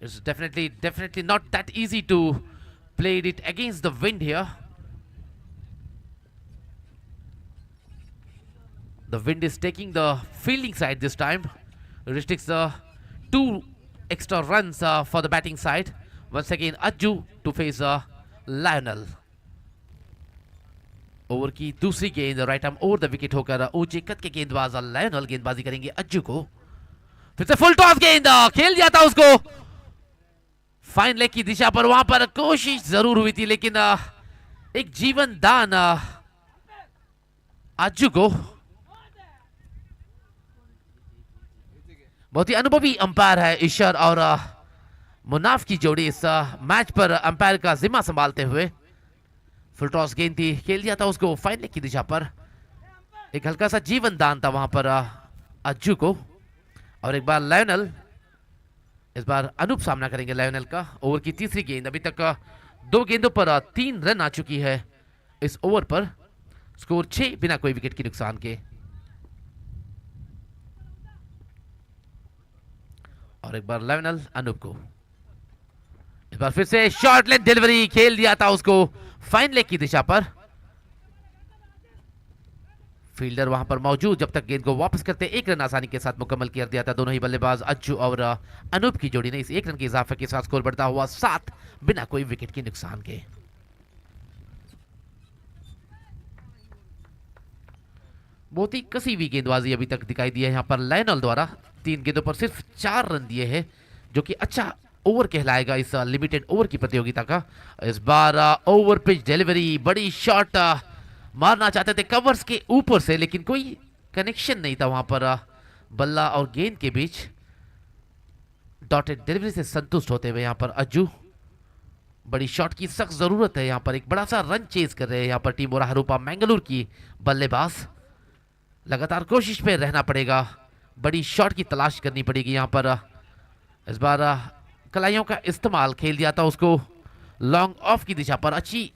It's definitely not that easy to play it against the wind here. The wind is taking the fielding side this time. Restricts the 2 extra runs for the batting side. Once again Ajju to face Lionel. Over की दूसरी गेंद right arm over the wicket होकर ऊंचे कद के गेंदबाज Lionel गेंदबाजी करेंगे अज्जू को. फिर से फुल टॉस गेंद खेल दिया था उसको फाइन लेग की दिशा पर. वहां पर कोशिश जरूर हुई थी लेकिन एक जीवन दान अज्जू को. बहुत ही अनुभवी अंपायर है ईशर और मुनाफ की जोड़ी इस मैच पर अंपायर का जिम्मा संभालते हुए. फुल टॉस गेंद थी खेल दिया था उसको फाइन लेग की दिशा पर. एक हल्का सा जीवन दान था वहां पर अज्जू को. और एक बार लायनल, इस बार अनूप सामना करेंगे लायनल का. ओवर की तीसरी गेंद. अभी तक 2 गेंदों पर 3 रन आ चुकी है इस ओवर पर. स्कोर 6 बिना कोई विकेट के नुकसान के. और एक बार लायनल अनूप को. इस बार फिर से शॉर्ट लेंथ डिलीवरी खेल दिया था उसको फाइन लेग की दिशा पर. फील्डर वहां पर मौजूद जब तक गेंद को वापस करते 1 रन आसानी के साथ मुकम्मल कर दिया था. दोनों ही बल्लेबाज अज्जू और अनूप की जोड़ी ने इस 1 रन के इजाफे के साथ स्कोर बढ़ता हुआ 7 बिना कोई विकेट के नुकसान के. बहुत ही कसी हुई गेंदबाजी अभी तक दिखाई दी है यहां पर लायनल द्वारा. 3 गेंदों पर सिर्फ 4 रन दिए हैं जो कि अच्छा ओवर कहलाएगा इस लिमिटेड ओवर की प्रतियोगिता का. इस बार ओवर पिच डिलीवरी बड़ी शॉट मारना चाहते थे कवर्स के ऊपर से लेकिन कोई कनेक्शन नहीं था वहां पर बल्ला और गेंद के बीच. डॉटेड डिलीवरी से संतुष्ट होते हुए यहां पर अज्जू. बड़ी शॉट की सख्त जरूरत है यहां पर. एक बड़ा सा रन चेज कर रहे हैं यहां पर टीम ओराहरूपा मैंगलोर की बल्लेबाज. लगातार कोशिश पे रहना पड़ेगा. बड़ी शॉट की तलाश करनी पड़ेगी यहां पर. इस बार कलाइयों का इस्तेमाल खेल दिया था उसको लॉन्ग ऑफ की दिशा पर. अच्छी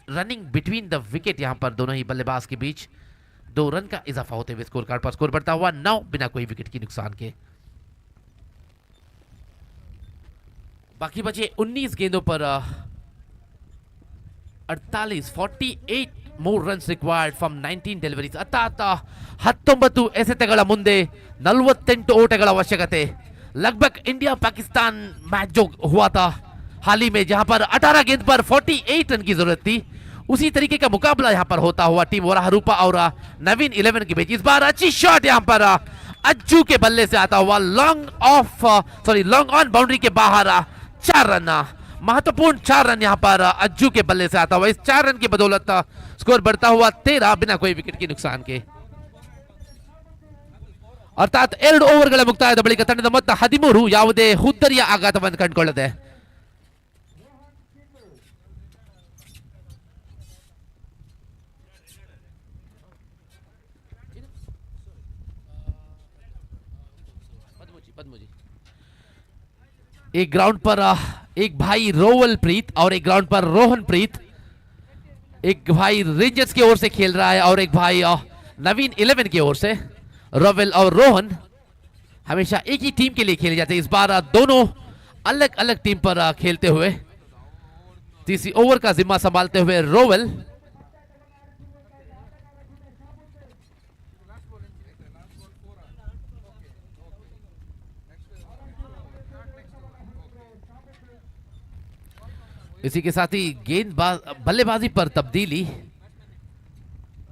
रनिंग बिटवीन द विकेट यहां पर दोनों ही बल्लेबाज के बीच. 2 रन का इजाफा होते हुए स्कोर कार्ड पर स्कोर बढ़ता हुआ 9 बिना कोई विकेट की नुकसान के. बाकी बचे 19 गेंदों पर 48 more runs required from 19 deliveries. ಅತ್ತಾತ 19 ಎಸೆತಗಳ ಮುಂದೆ 48 ಓಟಗಳ ಅವಶ್ಯಕತೆ. लगभग इंडिया पाकिस्तान मैच जो हुआ था हाल ही में जहां पर 18 गेंद पर 48 रन की जरूरत थी उसी तरीके का मुकाबला यहां पर होता हुआ टीम ओराहरूपा और नवीन 11 के बीच. इस बार अच्छी शॉट यहां पर अज्जू के बल्ले से आता हुआ लॉन्ग ऑन बाउंड्री के बाहर 4 रन. महत्वपूर्ण 4 रन यहां पर अज्जू के बल्ले से आता हुआ. इस 4 रन की बदौलत स्कोर बढ़ता हुआ 13 बिना कोई विकेट के नुकसान के. अर्थात 2 ಓವರ್ಗಳ ಮುಕ್ತಾಯದ ಬಳಿಕ ತಂಡದ ಮೊತ್ತ 13 ಯಾವುದೇ ಹುದ್ದರಿಯ ಆಘಾತವನ್ನು ಕಂಡುಕೊಳ್ಳದೆ. एक ग्राउंड पर एक भाई रोवल प्रीत और एक ग्राउंड पर रोहन प्रीत. एक भाई रेंजर्स की ओर से खेल रहा है और एक भाई नवीन 11 की ओर से. रोवेल और रोहन हमेशा एक ही टीम के लिए खेले जाते हैं. इस बार दोनों अलग अलग टीम पर खेलते हुए. तीसरी ओवर का जिम्मा संभालते हुए रोवेल. इसी के साथ ही बल्लेबाजी पर तब्दीली.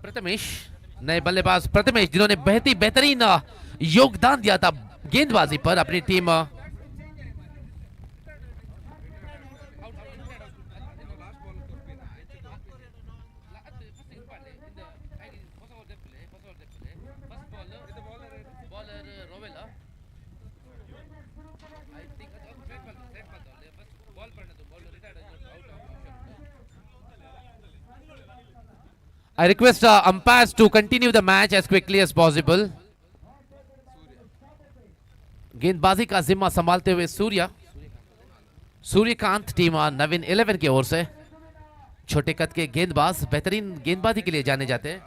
प्रथमेश, नए बल्लेबाज प्रथमेश जिन्होंने बेहतरीन योगदान दिया था गेंदबाजी पर अपनी team. I request umpires to continue the match as quickly as possible. गेंदबाजी का जिम्मा संभालते हुए सूर्यकांत टीम नवीन 11 की ओर से. छोटे कद के गेंदबाज बेहतरीन गेंदबाजी के लिए जाने जाते हैं.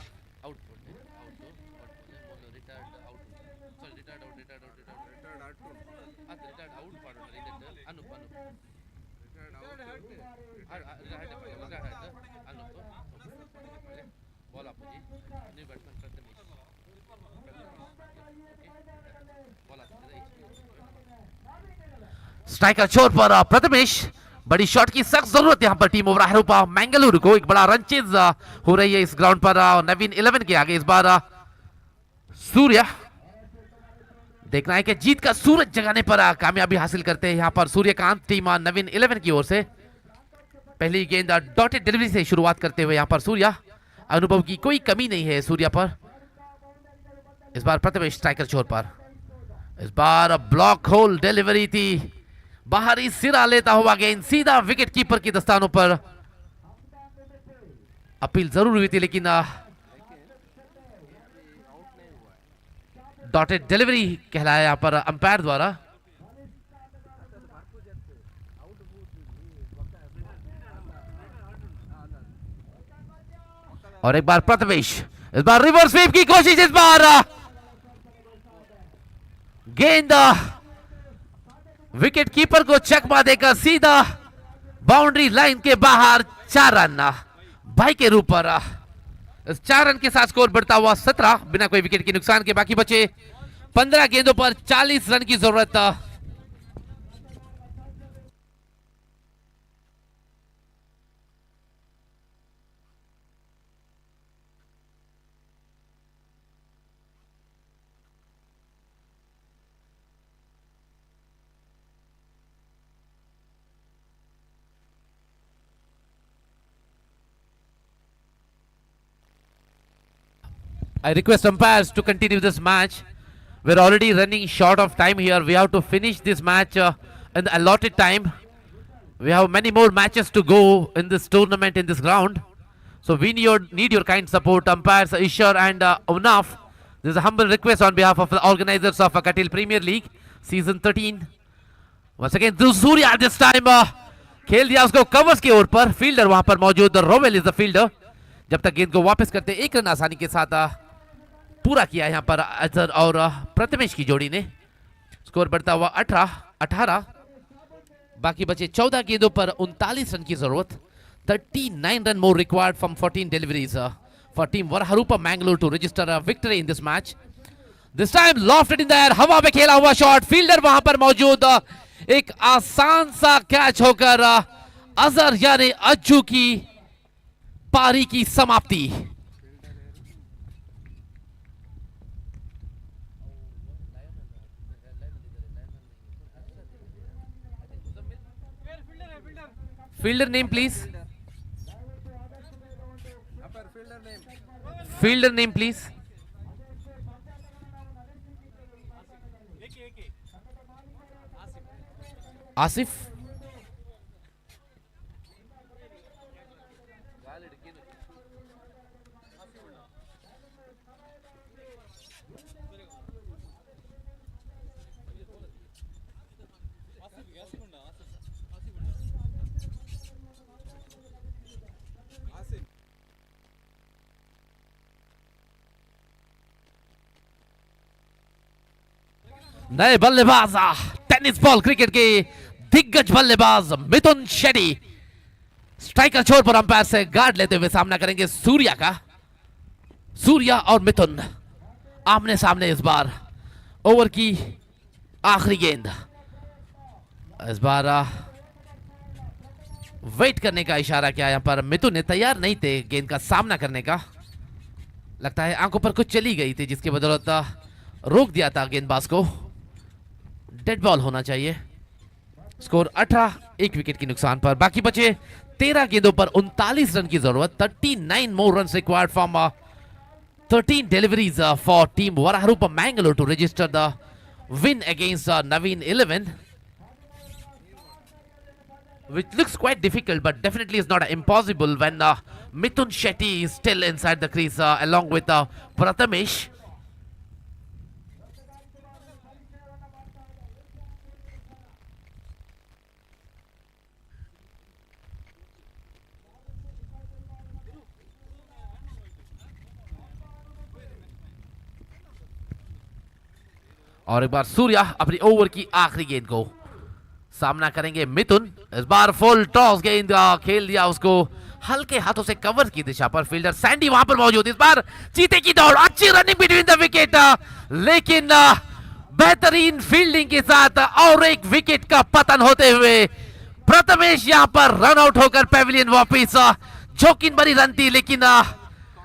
स्ट्राइकर छोर पर प्रथमेश, बड़ी शॉट की सख्त जरूरत यहाँ पर टीम ओवर हरूपा मैंगलुरु को। एक बड़ा रन चेज हो रही है इस ग्राउंड पर नवीन 11 के आगे। इस बार सूर्या, देखना है कि जीत का सूरज जगाने पर कामयाबी हासिल करते हैं यहाँ पर सूर्यकांत। टीम नवीन 11 की ओर से पहली गेंद डॉटेड डिलीवरी से शुरुआत करते हुए यहाँ पर सूर्या। अनुभव की कोई कमी नहीं है सूर्या पर। इस बार प्रथमेश स्ट्राइकर छोर पर। इस बार ब्लॉक होल डिलीवरी थी, बाहरी सिरा लेता हुआ गेंद सीधा विकेट कीपर की दस्तानों पर। अपील जरूर हुई थी लेकिन डॉटेड डिलीवरी कहलाया यहां पर अंपायर द्वारा। और एक बार प्रथमेश, इस बार रिवर्स स्वीप की कोशिश। इस बार गेंद विकेट कीपर को चकमा देकर सीधा बाउंड्री लाइन के बाहर। 4 रन भाई के रूप पर। इस 4 रन के साथ स्कोर बढ़ता हुआ 17 बिना कोई विकेट के नुकसान के। बाकी बचे 15 गेंदों पर 40 रन की जरूरत। I request umpires to continue this match. We're already running short of time here. We have to finish this match in the allotted time. We have many more matches to go in this tournament, in this ground. So we need your kind support, umpires Ishar and Unaf. This is a humble request on behalf of the organizers of Katil Premier League Season 13. Once again, Surya this time खेल दिया उसको covers की ओर पर। Fielder वहां पर मौजूद, रोवेल is the fielder. जब तक गेंद को वापस करते 1 रन आसानी के साथ पूरा किया यहाँ पर अजहर और प्रथमेश की जोड़ी ने। स्कोर बढ़ता हुआ 18। बाकी बचे 14 गेंदों पर 39 रन की जरूरत। 39 run more required from 14 deliveries for team Varaharupa Mangalore to register a victory in this match. This time lofted in the air, हवा में खेला हुआ शॉट। फील्डर वहां पर मौजूद। एक आसान सा कैच होकर अजहर यानी अज्जू की पारी की समाप्ति। Fielder name please, fielder name please. Asif. नए बल्लेबाज टेनिस बॉल क्रिकेट के दिग्गज बल्लेबाज मिथुन शेट्टी स्ट्राइकर छोर पर अंपायर से गार्ड लेते हुए सामना करेंगे सूर्या का। सूर्या और मिथुन आमने सामने इस बार। ओवर की आखिरी गेंद। इस बार वेट करने का इशारा किया यहां पर। मिथुन ने तैयार नहीं थे गेंद का सामना करने का। लगता है आंखों पर कुछ चली गई थी जिसकी बदौलत रोक दिया था गेंदबाज को। डेड बॉल होना चाहिए। स्कोर 18, 1 विकेट के नुकसान पर। बाकी बचे 13 गेंदों पर 39 रन की जरूरत। 39 more run required from 13 deliveries for team Varaharupa Mangalore to register the win against Naveen 11, which looks quite difficult but definitely is not impossible when Mithun Shetty is still inside the crease along with Prathamesh. और एक बार सूर्या अपनी over की आखिरी गेंद को सामना करेंगे मिथुन। इस बार फुल टॉस गेंद खेल दिया उसको हल्के हाथों से कवर की दिशा पर। फील्डर सैंडी वहां पर मौजूद। इस बार चीते की दौड़, अच्छी रनिंग बिटवीन द विकेट, लेकिन बेहतरीन फील्डिंग के साथ और एक विकेट का पतन होते हुए प्रथमेश यहां पर रन आउट होकर पेविलियन वापिस। जोखिम भरी रन थी, लेकिन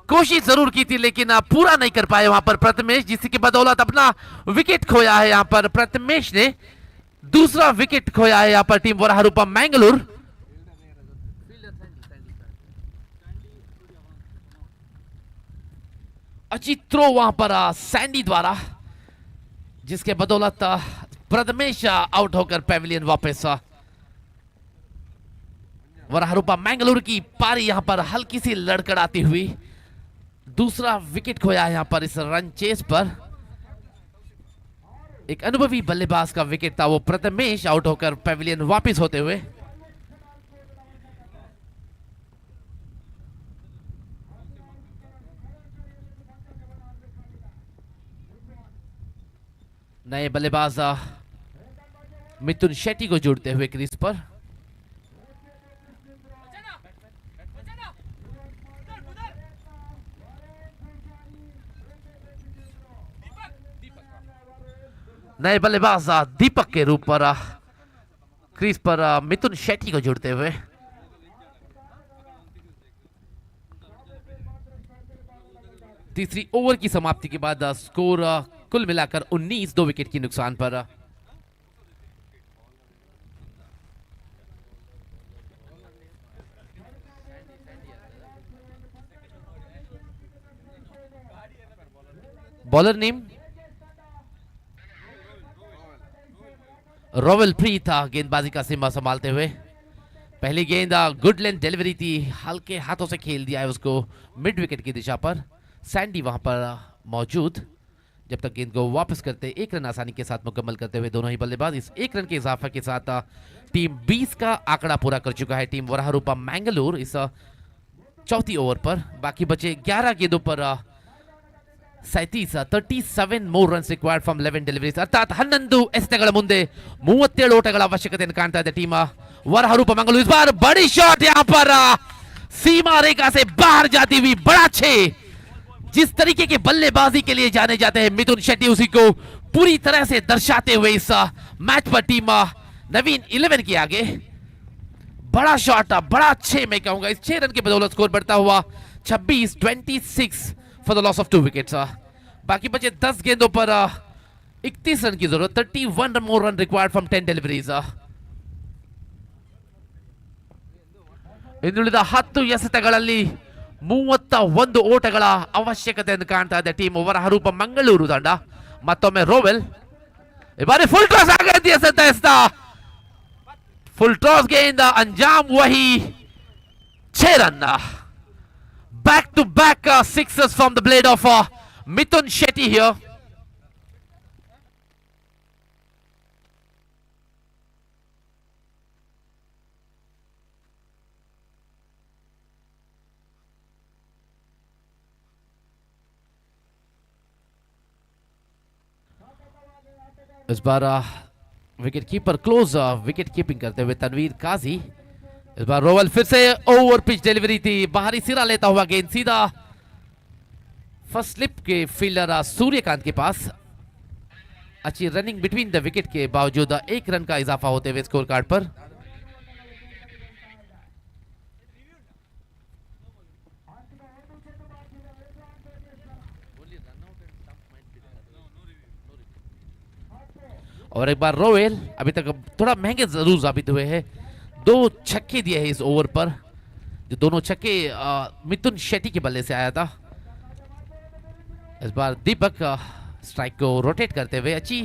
कोशिश जरूर की थी, लेकिन पूरा नहीं कर पाए वहां पर प्रथमेश, जिसकी बदौलत अपना विकेट खोया है। यहां पर प्रथमेश ने दूसरा विकेट खोया है यहां पर टीम वराहरूपम मैंगलोर। अच्छी थ्रो वहां पर सैंडी द्वारा, जिसके बदौलत प्रथमेश आउट होकर पेविलियन वापस। वराहरूपम मैंगलोर की पारी यहां पर हल्की सी लड़खड़ाती हुई दूसरा विकेट खोया है यहां पर इस रन चेस पर। एक अनुभवी बल्लेबाज का विकेट था वो प्रथमेश, आउट होकर पेविलियन वापस होते हुए। नए बल्लेबाज मिथुन शेट्टी को जोड़ते हुए क्रीज पर। नए बल्लेबाज दीपक के रूप पर क्रीज पर मिथुन शेट्टी को जोड़ते हुए। तीसरी ओवर की समाप्ति के बाद स्कोर कुल मिलाकर 19, 2 विकेट की नुकसान पर। बॉलर नेम रोवेल प्रीत गेंदबाजी का सिम्मा संभालते हुए। पहली गेंद गुड लेंथ डिलीवरी थी, हल्के हाथों से खेल दिया है उसको मिड विकेट की दिशा पर। सैंडी वहां पर मौजूद, जब तक गेंद को वापस करते एक रन आसानी के साथ मुकम्मल करते हुए दोनों ही बल्लेबाज। इस एक रन के इजाफा के साथ टीम 20 का आंकड़ा पूरा कर चुका है टीम वराहरूपम मैंगलोर इस चौथी ओवर पर। बाकी बचे 11 गेंदों पर 37 more runs required from 11 deliveries. ಅರ್ಥಾತ್ 11 ಎಸೆತಗಳ ಮುಂದೆ 37 ಓಟಗಳ ಅವಶ್ಯಕತೆಯನ್ನು ಕಾಣ್ತಾ ಇದೆ ಟೀಮ್ वराहरूपम मैंगलोर। इस बार बड़ी शॉट यहां पर सीमा रेखा से बाहर जाती हुई, बड़ा छे। जिस तरीके के बल्लेबाजी के लिए जाने जाते हैं मिथुन शेट्टी, उसी को पूरी तरह से दर्शाते हुए इस मैच पर टीम नवीन 11 के आगे। बड़ा शॉट, बड़ा अच्छे मैं कहूंगा। इस 6 रन के बदौलत स्कोर बढ़ता हुआ 26 for the loss of 2 wickets. बाकी बचे 10 गेंदों पर 31 रन की जरूरत। 31 more run required from 10 deliveries. ಇನ್ನುಳಿದ 10 ಎಸೆತಗಳಲ್ಲಿ 31 ಓಟಗಳ ಅವಶ್ಯಕತೆಯನ್ನು ಕಾಣ್ತಾ ಇದೆ ಟೀಮ್ ವರಾहरूपम ಮಂಗಳೂರು ತಂಡ। ಮತ್ತೊಮ್ಮೆ ರೋವೆಲ್, ಈ ಬಾರಿ ಫುಲ್ ಟಾಸ್ ಆಗೈತಿ ಎಸೆತ फुल टॉस गेंद, अंजाम वही 6 run. Back to back sixes from the blade of Mithun Shetty here. इस बार wicket keeper close wicket keeping करते हुए तनवीर काजी। इस बार रोवेल फिर से ओवर पिच डिलीवरी थी, बाहरी सिरा लेता हुआ गेंद सीधा फर्स्ट स्लिप के फील्डर सूर्यकांत के पास। अच्छी रनिंग बिटवीन द विकेट के बावजूद 1 रन का इजाफा होते हुए स्कोर कार्ड पर। और एक बार रोवेल अभी तक थोड़ा महंगे जरूर साबित हुए हैं। 2 छक्के दिए हैं इस ओवर पर, जो दोनों छक्के मिथुन शेट्टी के बल्ले से आया था। इस बार दीपक स्ट्राइक को रोटेट करते हुए, अच्छी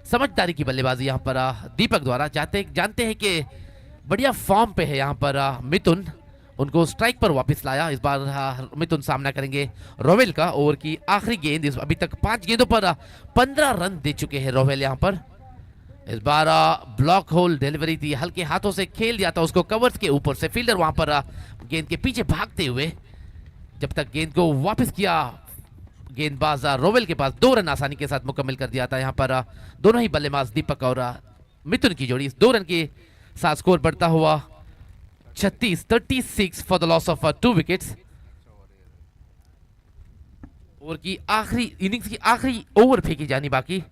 समझदारी की बल्लेबाजी यहां पर दीपक द्वारा। जानते हैं कि बढ़िया फॉर्म पे है यहां पर मिथुन, उनको स्ट्राइक पर वापस लाया। इस बार मिथुन सामना करेंगे रोवेल का। ओवर की आखिरी गेंद, अभी तक 5 गेंदों पर 15 रन दे चुके हैं रोवेल यहां पर। इस बार ब्लॉक होल डिलीवरी थी, हल्के हाथों से खेल दिया था उसको कवर्स के ऊपर से। फील्डर वहां पर गेंद के पीछे भागते हुए, जब तक गेंद को वापस किया गेंदबाज रोवेल के पास 2 रन आसानी के साथ मुकम्मल कर दिया था। यहाँ पर दोनों ही बल्लेबाज दीपक और मिथुन की जोड़ी 2 रन के साथ स्कोर बढ़ता हुआ 36 for the loss of 2 wickets. Over की आखिरी इनिंग्स की आखिरी ओवर फेंकी जानी बाकी।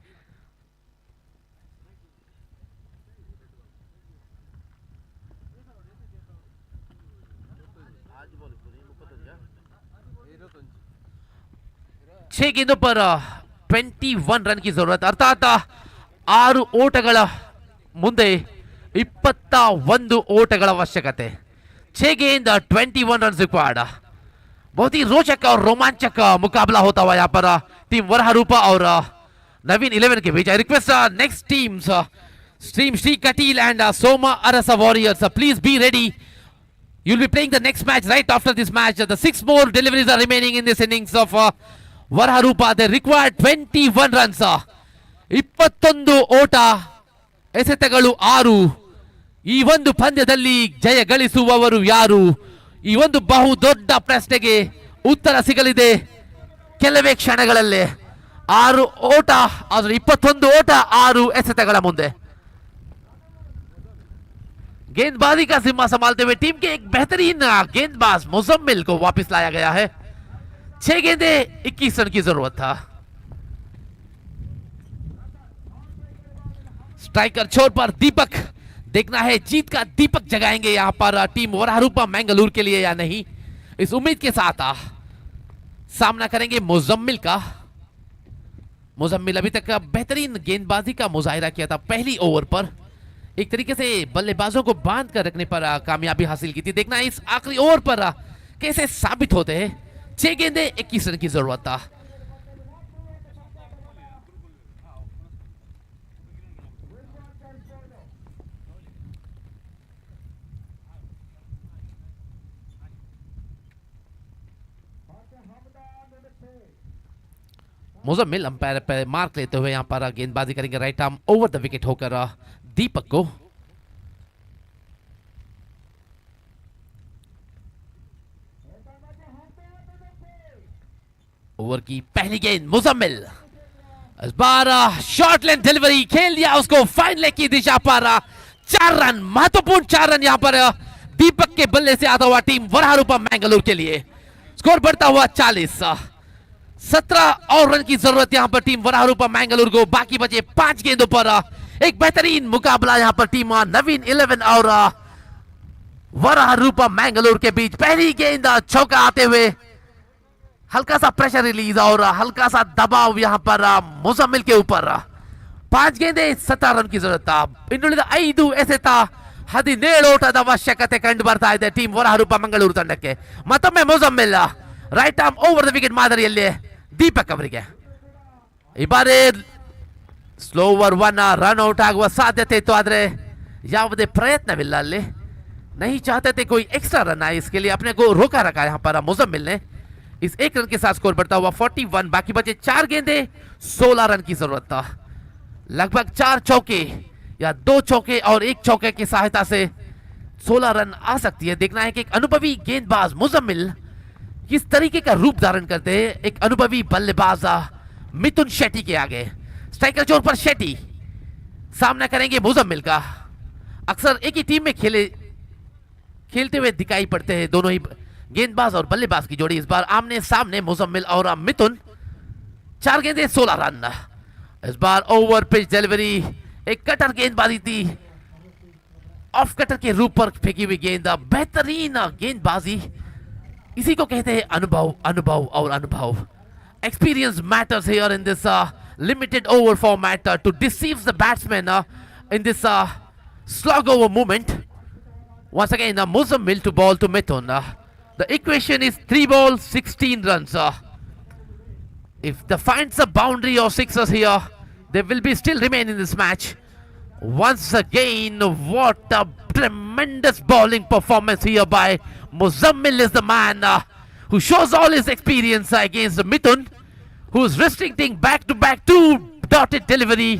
छह गेंदों पर 21 रन की जरूरत, अर्थात 6 ಓಟಗಳ ಮುಂದೆ 21 ಓಟಗಳ ಅವಶ್ಯಕತೆ। 6 गेंद 21 रन रिक्वायर्ड। बहुत ही रोचक और रोमांचक मुकाबला होता हुआ यहाँ पर टीम वरहरूपा और नवीन 11 के बीच। I request next teams team Shri Kateel and Soma Arasa warriors, please be ready. You'll be playing the next match right after this match. The 6 more deliveries are remaining in this innings of Varaharupa. They require 21 runs. 21 ಓಟ, ಎಸೆತಗಳು 6. ಈ ಒಂದು ಪಂದ್ಯದಲ್ಲಿ ಜಯ ಗಳಿಸುವವರು ಯಾರು? ಈ ಒಂದು ಬಹು ದೊಡ್ಡ ಪ್ರಶ್ನೆಗೆ ಉತ್ತರ ಸಿಗಲಿದೆ ಕೆಲವೇ ಕ್ಷಣಗಳಲ್ಲೇ. 6 ಓಟ ಆದ್ರೆ 21 ಓಟ 6 ಎಸೆತಗಳ ಮುಂದೆ. गेंदबाजी का जिम्मा संभालते हुए टीम के एक बेहतरीन गेंदबाज मुजम्मिल को वापस लाया गया है। 6 गेंदे 21 रन की जरूरत था। स्ट्राइकर छोर पर दीपक, देखना है जीत का दीपक जगाएंगे यहां पर टीम वरहरूपा मैंगलोर के लिए या नहीं। इस उम्मीद के साथ सामना करेंगे मुजम्मिल का। मुजम्मिल अभी तक बेहतरीन गेंदबाजी का मुजाहिरा किया था पहली ओवर पर, एक तरीके से बल्लेबाजों को बांध कर रखने पर कामयाबी हासिल की थी। देखना इस आखिरी ओवर पर कैसे साबित होते हैं। 6 गेंदे 21 रन की जरूरत था। मुजम्मिल अंपायर पर मार्क लेते हुए यहां पर गेंदबाजी करेंगे right arm over the wicket होकर दीपक को। ओवर की पहली गेंद मुजम्मिल, इस बार शॉर्ट लेंथ डिलीवरी खेल दिया उसको फाइन लेग की दिशा पर। 4 रन, महत्वपूर्ण 4 रन यहां पर दीपक के बल्ले से आता हुआ टीम वरहरूपा मैंगलोर के लिए। स्कोर बढ़ता हुआ 40। 17 और रन की जरूरत यहां पर टीम वरहरूपा मैंगलोर को। बाकी बचे 5 गेंदों पर एक बेहतरीन मुकाबला यहां पर टीम नवीन 11 और वरहरूपा मैंगलोर के बीच। पहली गेंद चौका आते हुए हल्का सा प्रेशर रिलीज और हल्का सा दबाव यहां पर मुजम्मिल के ऊपर। 5 गेंदे 17 रन की जरूरत था। ಇನ್ನುಳಿದ 5 ಎಸೆತ 17 ಓಟದ ಅವಶ್ಯಕತೆ ಕಂಡು ಬರ್ತಾ ಇದೆ ಟೀಮ್ ವರहरूಪಾ ಮಂಗಳೂರು ತಂಡಕ್ಕೆ. ಮತ್ತೊಮ್ಮೆ Muzammil right arm over the wicket ಮಾದರಿಯಲ್ಲಿ ದೀಪಕ್ ಅವರಿಗೆ. ಈ ಬಾರಿ ಸ್ಲೋವರ್ 1 ರನ್ ಔಟ್ ಆಗುವ ಸಾಧ್ಯತೆ ಇತ್ತು, ಆದರೆ ಯಾವುದೇ ಪ್ರಯತ್ನವಿಲ್ಲ ಅಲ್ಲಿ। नहीं चाहते थे कोई एक्स्ट्रा रन आए, इसके लिए अपने को रोका रखा यहाँ पर मुजम्मिल ने। इस 1 रन के साथ स्कोर बढ़ता हुआ 41। बाकी बचे 4 गेंदे 16 रन की जरूरत था। लगभग 4 चौके या 2 चौके और 1 चौके की सहायता से 16 रन आ सकती है। देखना है कि एक अनुभवी गेंदबाज मुजम्मिल किस तरीके का रूप धारण करते हैं एक अनुभवी बल्लेबाज मिथुन शेट्टी के आगे। स्ट्राइकर जोर पर शेट्टी सामना करेंगे मुजम्मिल का। अक्सर एक ही टीम में खेलते हुए दिखाई पड़ते हैं दोनों ही गेंदबाज और बल्लेबाज की जोड़ी। इस बार आमने सामने मुजम्मिल और मिथुन। 4 गेंदे 16 रन। इस बार ओवर पिच डिलीवरी, एक कटर गेंदबाजी थी, ऑफ कटर के रूप पर फेंकी हुई गेंद। बेहतरीन गेंदबाजी, इसी को कहते हैं अनुभव, अनुभव और अनुभव। Experience matters here in this limited over format to deceive the batsman in this slog over movement. Once again Muzammil to ball to Mithun. The equation is 3 balls 16 runs. If they finds a boundary of 6s here, they will be still remain in this match. Once again, what a tremendous bowling performance here by Muzammil is the man who shows all his experience against Mithun, who's restricting back-to-back 2 dotted delivery.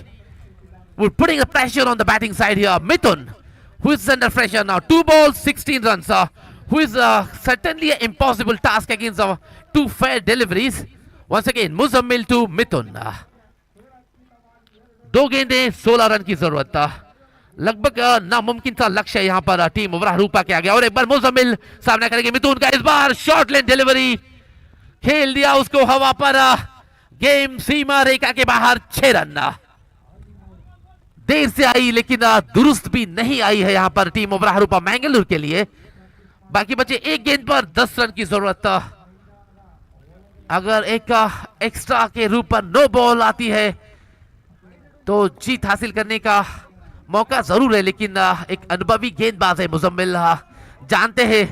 We're putting the pressure on the batting side here. Mithun, who is under pressure now. 2 balls, 16 runs. Who is certainly an impossible task against 2 fair deliveries. Once again, Muzammil to Mithun. 2 गेंदें 16 run की जरूरत। लगभग नामुमकिन सा लक्ष्य यहाँ पर team वराहरूपा के आगे। और एक बार मुजम्मिल सामना करेंगे मिथुन का। इस बार शॉर्ट लेन डिलीवरी खेल दिया उसको हवा पर। गेम सीमा रेखा के बाहर 6 रन। देर से आई लेकिन दुरुस्त भी नहीं आई है यहाँ पर टीम वराहरूपा मैंगलोर के लिए। बाकी बचे 1 गेंद पर 10 रन की जरूरत। अगर एक एक्स्ट्रा के रूप पर नो बॉल आती है तो जीत हासिल करने का मौका जरूर है, लेकिन एक अनुभवी गेंदबाज है मुजम्मिल। जानते हैं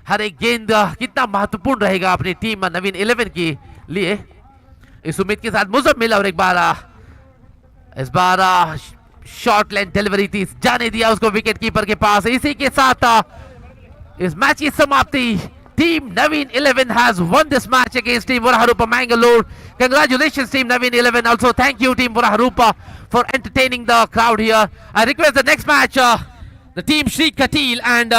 हर एक गेंद कितना महत्वपूर्ण रहेगा अपनी टीम नवीन 11 के लिए। इस उम्मीद के साथ मुजम्मिल और एक बार इस बार शॉर्ट लाइन डिलीवरी थी, जाने दिया उसको विकेट कीपर के पास। इसी के साथ इस मैच की समाप्ति। Team Naveen 11 has won this match against Team Varaharupa Mangalore. Congratulations Team Naveen 11. Also thank you Team Varaharupa for entertaining the crowd here. I request the next match, the Team Shri Katil and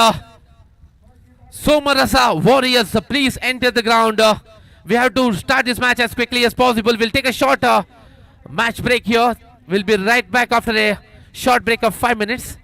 Somarasa Warriors, please enter the ground. We have to start this match as quickly as possible. We'll take a short match break here. We'll be right back after a short break of 5 minutes.